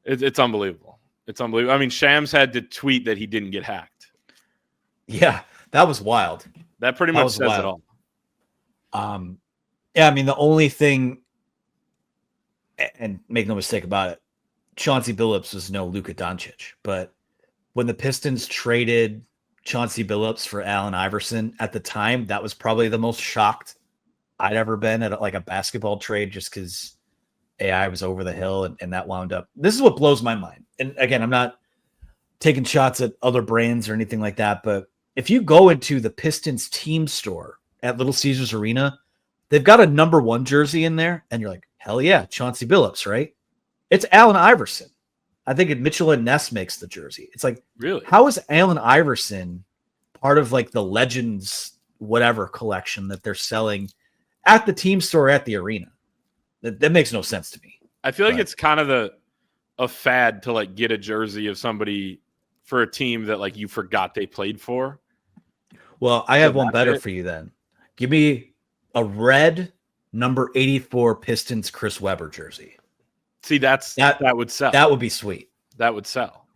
it's unbelievable. It's unbelievable. I mean, Shams had to tweet that he didn't get hacked. Yeah, that was wild. That pretty much says it all. Yeah, I mean, the only thing, and make no mistake about it, Chauncey Billups was no Luka Doncic, but when the Pistons traded Chauncey Billups for Allen Iverson at the time, that was probably the most shocked I'd ever been at a basketball trade, just because AI was over the hill and that wound up. This is what blows my mind. And again, I'm not taking shots at other brands or anything like that, but if you go into the Pistons team store at Little Caesars Arena, they've got a number 1 jersey in there, and you're like, hell yeah, Chauncey Billups, right? It's Allen Iverson. I think Mitchell and Ness makes the jersey. It's like, Really? how is Allen Iverson part of like the Legends whatever collection that they're selling at the team store at the arena? That makes no sense to me. I feel like it's kind of a fad to like get a jersey of somebody for a team that like you forgot they played for. Well, I have one better for you then. Give me a red number 84 Pistons Chris Webber jersey. See, that would sell. That would be sweet. That would sell.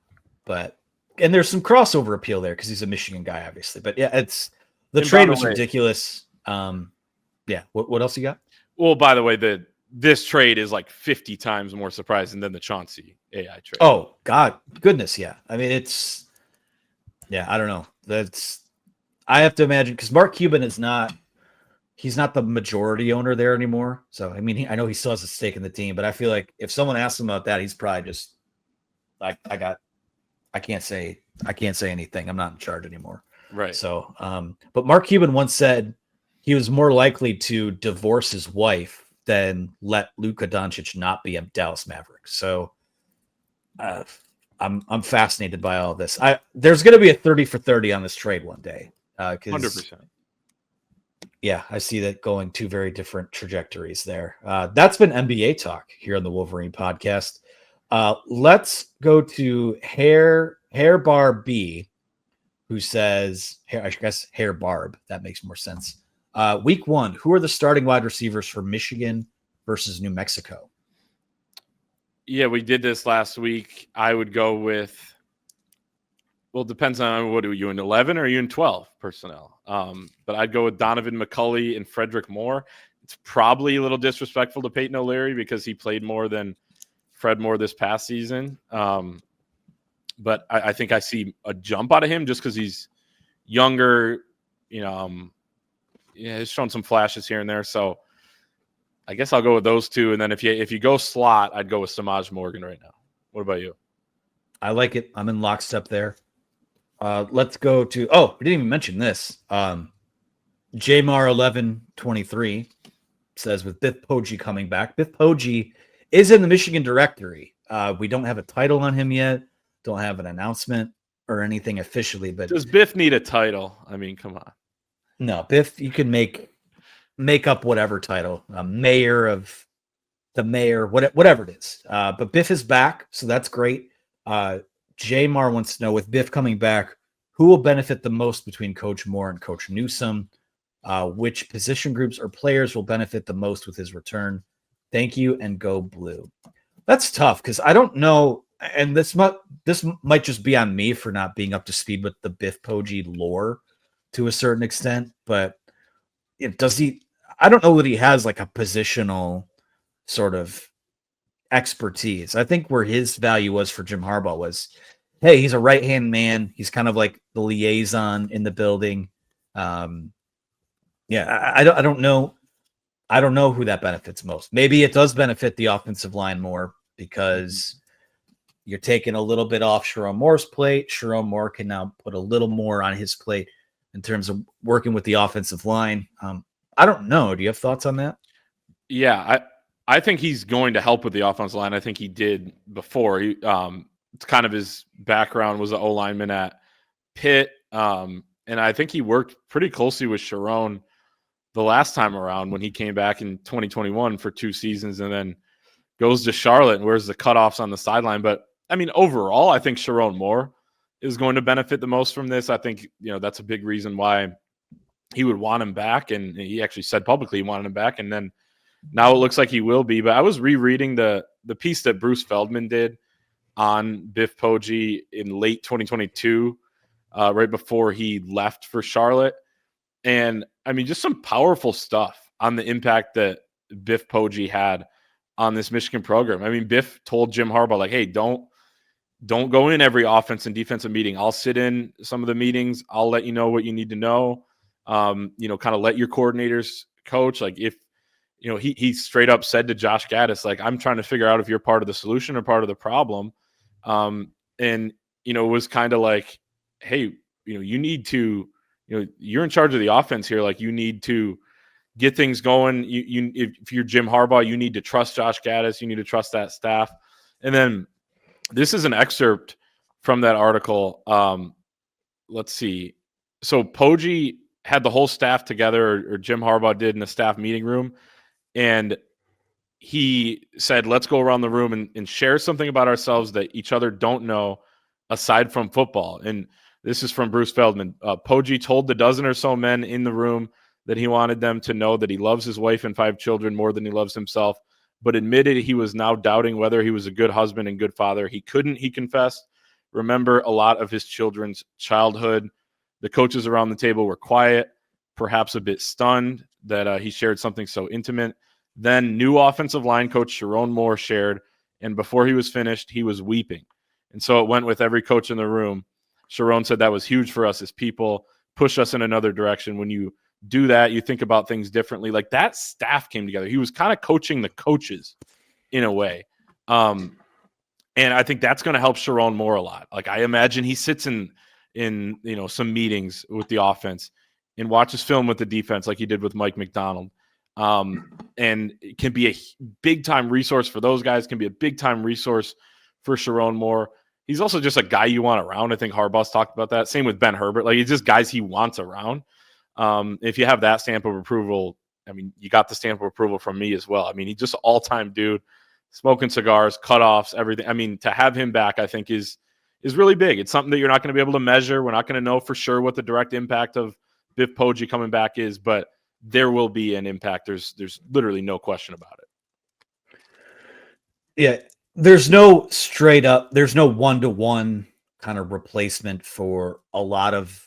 And there's some crossover appeal there because he's a Michigan guy, obviously. But yeah, the trade was ridiculous. Yeah. What else you got? Well, by the way, this trade is like 50 times more surprising than the Chauncey AI trade. Oh, goodness, yeah. I mean, I don't know. I have to imagine because Mark Cuban he's not the majority owner there anymore. So, I mean, I know he still has a stake in the team, but I feel like if someone asks him about that, he's probably just like, I can't say anything. I'm not in charge anymore. Right. So, but Mark Cuban once said he was more likely to divorce his wife than let Luka Doncic not be a Dallas Maverick. So, I'm fascinated by all this. There's going to be a 30 for 30 on this trade one day. 100%. Yeah, I see that going 2 very different trajectories there. That's been NBA talk here on the Wolverine podcast. Let's go to Hair Barb B, who says, I guess Hair Barb. That makes more sense. Week 1, who are the starting wide receivers for Michigan versus New Mexico? Yeah, we did this last week. I would go with, well, it depends on what are you in 11 or are you in 12 personnel? But I'd go with Donovan McCulley and Frederick Moore. It's probably a little disrespectful to Peyton O'Leary because he played more than Fred Moore this past season. But I think I see a jump out of him just because he's younger, he's shown some flashes here and there. So I guess I'll go with those 2. And then if you go slot, I'd go with Samaj Morgan right now. What about you? I like it. I'm in lockstep there. Let's go to, we didn't even mention this. Jamar 1123 says with Biff Poggi coming back. Biff Poggi is in the Michigan directory. We don't have a title on him yet. Don't have an announcement or anything officially. But does Biff need a title? I mean, come on. No, Biff, you can make up whatever title, mayor, whatever it is. But Biff is back, so that's great. Jamar wants to know, with Biff coming back, who will benefit the most between Coach Moore and Coach Newsome? Which position groups or players will benefit the most with his return? Thank you, and go blue. That's tough because I don't know, and this might just be on me for not being up to speed with the Biff Poggi lore to a certain extent, but I don't know that he has like a positional sort of expertise. I think where his value was for Jim Harbaugh was, hey, he's a right-hand man. He's kind of like the liaison in the building. I don't know. I don't know who that benefits most. Maybe it does benefit the offensive line more because you're taking a little bit off Sharon Moore's plate. Sharon Moore can now put a little more on his plate in terms of working with the offensive line. I don't know. Do you have thoughts on that? Yeah, I think he's going to help with the offensive line. I think he did before. It's kind of his background was an O lineman at Pitt, and I think he worked pretty closely with Sharon the last time around when he came back in 2021 for 2 seasons, and then goes to Charlotte and wears the cutoffs on the sideline. But I mean, overall, I think Sharon Moore is going to benefit the most from this. I think that's a big reason why he would want him back, and he actually said publicly he wanted him back, and then now it looks like he will be. But I was rereading the piece that Bruce Feldman did on Biff Poggi in late 2022, right before he left for Charlotte. And I mean, just some powerful stuff on the impact that Biff Poggi had on this Michigan program. I mean, Biff told Jim Harbaugh, like, hey, don't go in every offense and defensive meeting. I'll sit in some of the meetings. I'll let you know what you need to know. Kind of let your coordinators coach. Like if, he straight up said to Josh Gaddis, like, I'm trying to figure out if you're part of the solution or part of the problem. And it was kind of like, hey, you need to, you're in charge of the offense here. Like you need to get things going. If you're Jim Harbaugh, you need to trust Josh Gaddis. You need to trust that staff. And then this is an excerpt from that article. Let's see. So Poggi had the whole staff together, or Jim Harbaugh did, in the staff meeting room. And he said, let's go around the room and share something about ourselves that each other don't know aside from football. And this is from Bruce Feldman. Poggi told the dozen or so men in the room that he wanted them to know that he loves his wife and 5 children more than he loves himself, but admitted he was now doubting whether he was a good husband and good father. He couldn't, he confessed, remember a lot of his children's childhood. The coaches around the table were quiet, perhaps a bit stunned that he shared something so intimate. Then new offensive line coach Sharon Moore shared, and before he was finished, he was weeping. And so it went with every coach in the room. Sharon said that was huge for us as people, push us in another direction. When you do that, you think about things differently. Like, that staff came together. He was kind of coaching the coaches in a way. And I think that's going to help Sharon Moore a lot. Like, I imagine he sits in some meetings with the offense and watches film with the defense like he did with Mike McDonald. And it can be a big time resource for those guys, can be a big time resource for Sharon Moore. He's also just a guy you want around. I think Harbaugh's talked about that. Same with Ben Herbert. Like, it's just guys he wants around. If you have that stamp of approval, I mean, you got the stamp of approval from me as well. I mean, he's just an all-time dude, smoking cigars, cutoffs, everything. I mean, to have him back, I think is really big. It's something that you're not going to be able to measure. We're not going to know for sure what the direct impact of Biff Poggi coming back is, but there will be an impact. There's literally no question about it. Yeah, there's no one-to-one kind of replacement for a lot of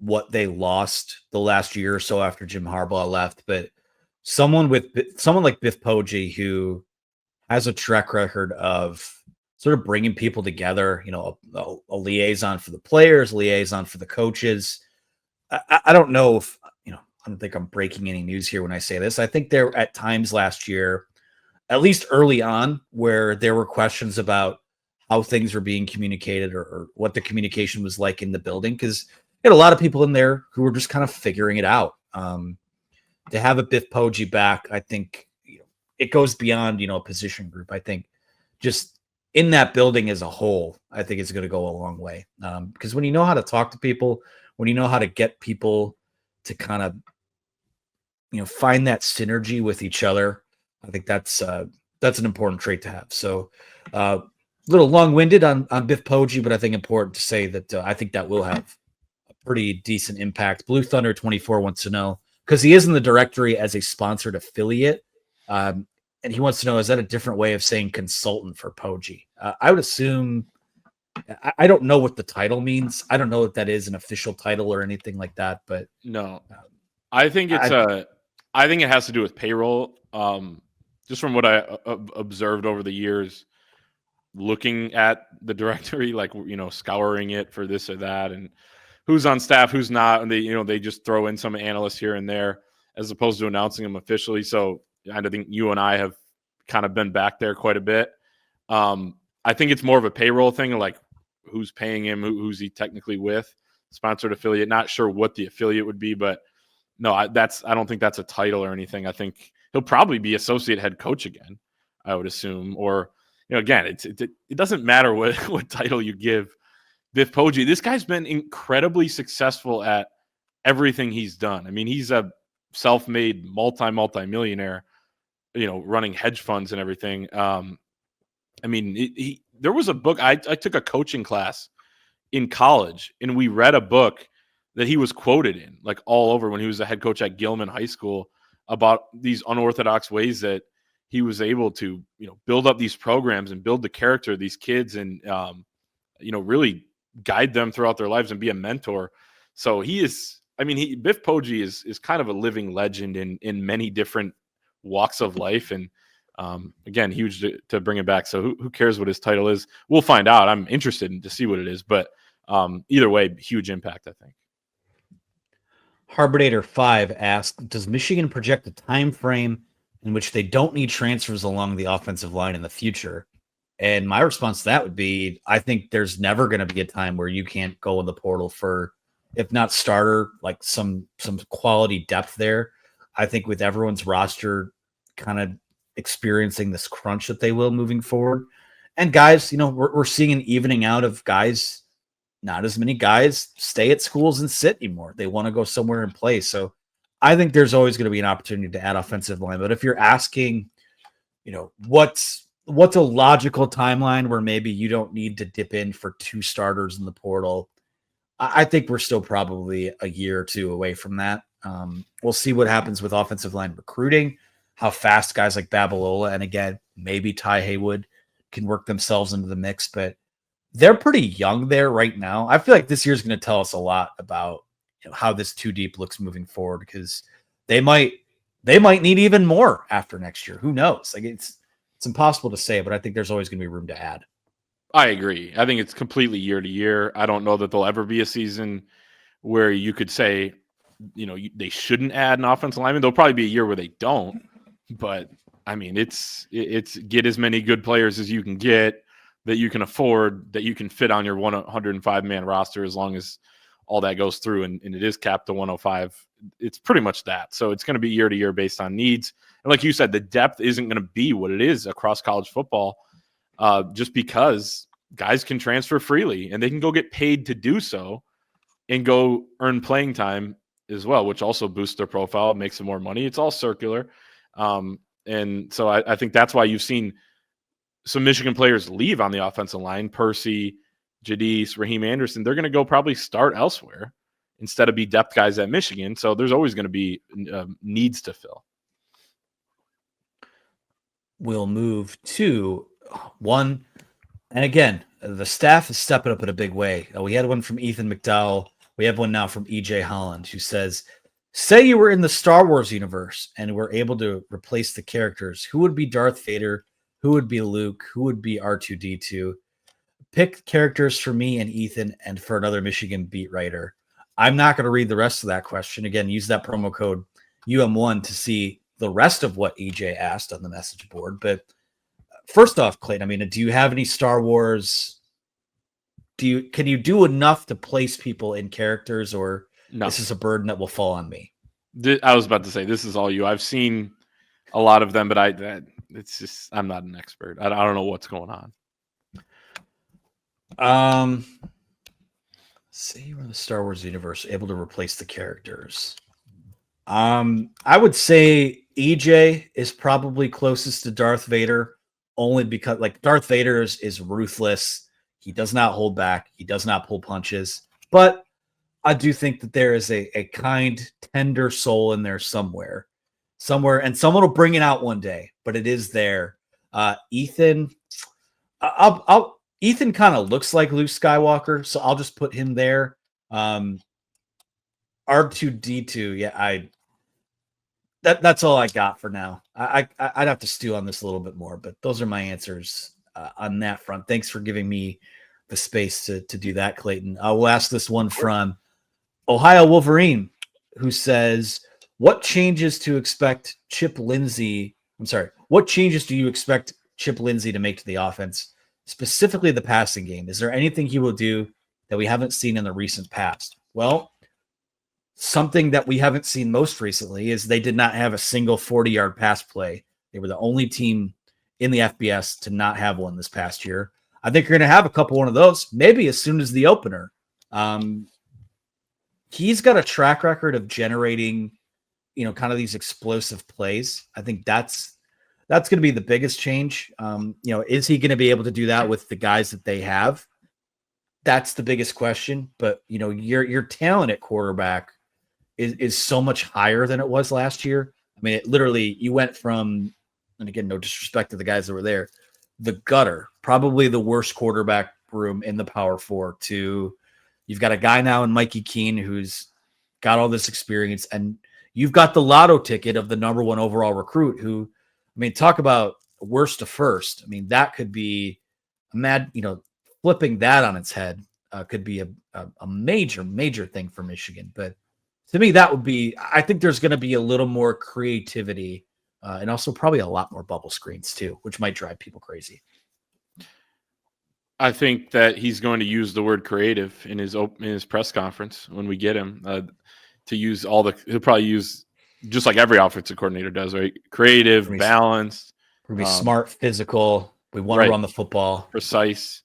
what they lost the last year or so after Jim Harbaugh left. But someone like Biff Poggi, who has a track record of sort of bringing people together, a liaison for the players, liaison for the coaches. I don't know if, I don't think I'm breaking any news here when I say this. I think there at times last year, at least early on, where there were questions about how things were being communicated or what the communication was like in the building, because you had a lot of people in there who were just kind of figuring it out. To have a Biff Poggi back, I think it goes beyond a position group. I think just in that building as a whole, I think it's going to go a long way. Because when you know how to talk to people, when you know how to get people to kind of find that synergy with each other, I think that's an important trait to have. So a little long-winded on Biff Poggi, but I think important to say that I think that will have a pretty decent impact. Blue Thunder 24 wants to know, because he is in the directory as a sponsored affiliate, and he wants to know, is that a different way of saying consultant for Poggi? I would assume, I don't know what the title means. I don't know if that is an official title or anything like that, but no, I think I think it has to do with payroll. Just from what I observed over the years, looking at the directory, like, scouring it for this or that, and who's on staff, who's not, and they just throw in some analysts here and there as opposed to announcing them officially. So I think you and I have kind of been back there quite a bit. I think it's more of a payroll thing, like who's paying him, who's he technically with, sponsored affiliate. Not sure what the affiliate would be, but no, I don't think that's a title or anything. I think he'll probably be associate head coach again, I would assume. Or, again, it doesn't matter what title you give Biff Poggi. This guy's been incredibly successful at everything he's done. I mean, he's a self-made multi-millionaire, running hedge funds and everything. I mean, there was a book. I took a coaching class in college, and we read a book that he was quoted in, like, all over, when he was a head coach at Gilman High School, about these unorthodox ways that he was able to, build up these programs and build the character of these kids and, really guide them throughout their lives and be a mentor. So Biff Poggi is kind of a living legend in many different walks of life. And again, huge to bring it back. So who cares what his title is? We'll find out. I'm interested to see what it is, but either way, huge impact, I think. Harbonator 5 asked, does Michigan project a time frame in which they don't need transfers along the offensive line in the future? And my response to that would be, I think there's never going to be a time where you can't go in the portal for, if not starter, like some quality depth there. I think with everyone's roster kind of experiencing this crunch that they will moving forward, and guys, we're seeing an evening out of guys. Not as many guys stay at schools and sit anymore. They want to go somewhere and play. So I think there's always going to be an opportunity to add offensive line. But if you're asking, what's a logical timeline where maybe you don't need to dip in for 2 starters in the portal, I think we're still probably a year or 2 away from that. We'll see what happens with offensive line recruiting, how fast guys like Babalola and again, maybe Ty Haywood can work themselves into the mix, but they're pretty young there right now. I feel like this year's going to tell us a lot about how this 2 deep looks moving forward, because they might need even more after next year. Who knows? Like it's impossible to say, but I think there's always going to be room to add. I agree. I think it's completely year to year. I don't know that there'll ever be a season where you could say, they shouldn't add an offensive lineman. There'll probably be a year where they don't, but I mean, it's get as many good players as you can get that you can afford, that you can fit on your 105-man roster as long as all that goes through, and it is capped to 105. It's pretty much that. So it's going to be year to year based on needs. And like you said, the depth isn't going to be what it is across college football just because guys can transfer freely and they can go get paid to do so and go earn playing time as well, which also boosts their profile, makes them more money. It's all circular. And so I think that's why you've seen some Michigan players leave on the offensive line. Percy, Jadis, Raheem Anderson, they're going to go probably start elsewhere instead of be depth guys at Michigan. So there's always going to be needs to fill. We'll move to one. And again, the staff is stepping up in a big way. We had one from Ethan McDowell. We have one now from EJ Holland, who says, say you were in the Star Wars universe and were able to replace the characters. Who would be Darth Vader? Who would be Luke? Who would be R2-D2? Pick characters for me and Ethan and for another Michigan beat writer. I'm not going to read the rest of that question. Again, use that promo code UM1 to see the rest of what EJ asked on the message board. But first off, Clayton, I mean, do you have any Star Wars? Can you do enough to place people in characters, or no? This is a burden that will fall on me? I was about to say, this is all you. I've seen a lot of them, but it's just, I'm not an expert. I don't know what's going on. Say you were in the Star Wars universe, able to replace the characters. I would say EJ is probably closest to Darth Vader, only because like Darth Vader is ruthless. He does not hold back. He does not pull punches. But I do think that there is a kind, tender soul in there somewhere, and someone will bring it out one day. But it is there. Ethan, Ethan kind of looks like Luke Skywalker, so I'll just put him there. R2-D2, yeah, that's all I got for now. I'd have to stew on this a little bit more, but those are my answers on that front. Thanks for giving me the space to do that, Clayton. We'll ask this one from Ohio Wolverine, who says, what changes do you expect Chip Lindsey to make to the offense, specifically the passing game? Is there anything he will do that we haven't seen in the recent past? Well, something that we haven't seen most recently is they did not have a single 40-yard pass play. They were the only team in the FBS to not have one this past year. I think you're going to have a couple one of those, maybe as soon as the opener. He's got a track record of generating, kind of these explosive plays. I think that's going to be the biggest change. Is he going to be able to do that with the guys that they have? That's the biggest question. But, your talent at quarterback is so much higher than it was last year. I mean, it literally, you went from, and again, no disrespect to the guys that were there, the gutter, probably the worst quarterback room in the Power Four, to you've got a guy now in Mikey Keene who's got all this experience, and you've got the lotto ticket of the number 1 overall recruit who, I mean, talk about worst to first. I mean, that could be flipping that on its head could be a major, major thing for Michigan. But to me, that would be, I think there's going to be a little more creativity and also probably a lot more bubble screens too, which might drive people crazy. I think that he's going to use the word creative in his press conference when we get him to use he'll probably use just like every offensive coordinator does, right? Creative, balanced. We're going to be smart, physical. We want to run the football. Precise.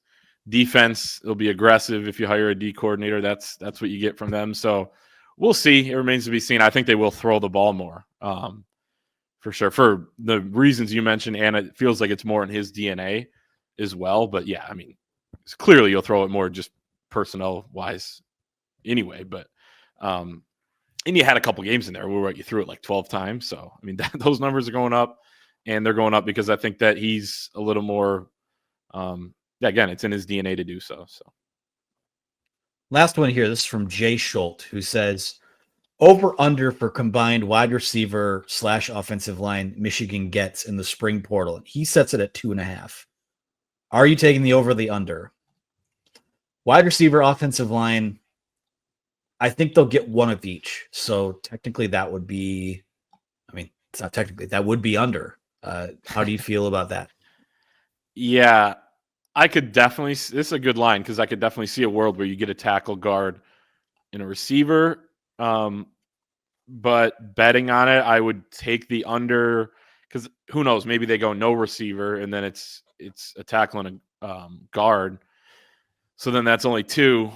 Defense, it'll be aggressive if you hire a D coordinator. That's what you get from them. So we'll see. It remains to be seen. I think they will throw the ball more, for sure, for the reasons you mentioned, and it feels like it's more in his DNA as well. But yeah, I mean, it's clearly you'll throw it more just personnel-wise anyway. But and you had a couple games in there where you threw it like 12 times. So, I mean, those numbers are going up, and they're going up because I think that he's a little more again, it's in his DNA to do so. So, last one here. This is from Jay Schultz, who says, over under for combined wide receiver / offensive line Michigan gets in the spring portal. He sets it at 2.5. Are you taking the over, the under? Wide receiver, offensive line, I think they'll get one of each. So technically that would be, I mean, it's not technically, that would be under. How do you feel about that? Yeah, I could definitely, this is a good line because I could definitely see a world where you get a tackle, guard, and a receiver. But betting on it, I would take the under because who knows? Maybe they go no receiver and then it's a tackle and a guard. So then that's only 2.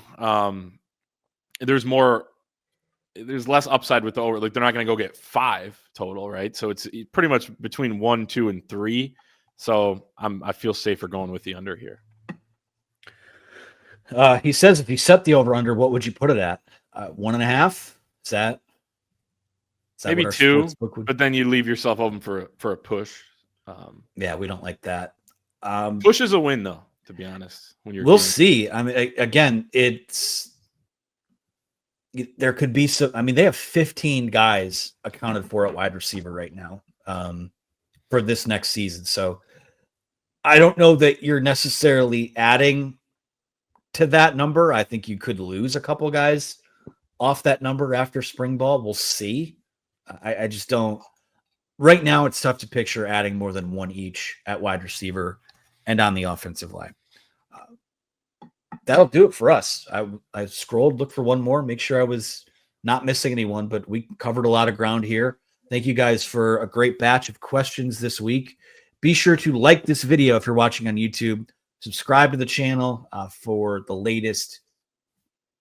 There's less upside with the over. Like they're not going to go get 5 total, right? So it's pretty much between 1, 2, and 3. So I feel safer going with the under here. He says if you set the over under, what would you put it at? 1.5? Is that maybe 2? But then you leave yourself open for a push. Yeah, we don't like that. Push is a win, though. To be honest, we'll see. I mean, again, there could be some. I mean, they have 15 guys accounted for at wide receiver right now for this next season. So I don't know that you're necessarily adding to that number. I think you could lose a couple guys off that number after spring ball. We'll see. I just don't. Right now, it's tough to picture adding more than one each at wide receiver and on the offensive line. That'll do it for us. I scrolled, looked for one more, make sure I was not missing anyone, but we covered a lot of ground here. Thank you guys for a great batch of questions this week. Be sure to like this video if you're watching on YouTube. Subscribe to the channel for the latest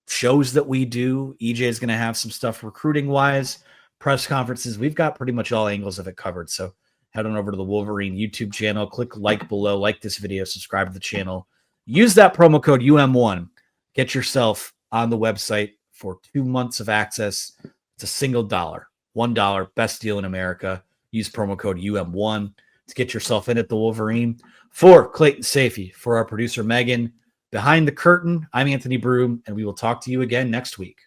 shows that we do. EJ is going to have some stuff recruiting-wise, press conferences. We've got pretty much all angles of it covered. So head on over to the Wolverine YouTube channel. Click like below, like this video, subscribe to the channel. Use that promo code UM1. Get yourself on the website for 2 months of access. It's a single dollar, $1, best deal in America. Use promo code UM1 to get yourself in at the Wolverine. For Clayton Safey, for our producer Megan, behind the curtain, I'm Anthony Broom, and we will talk to you again next week.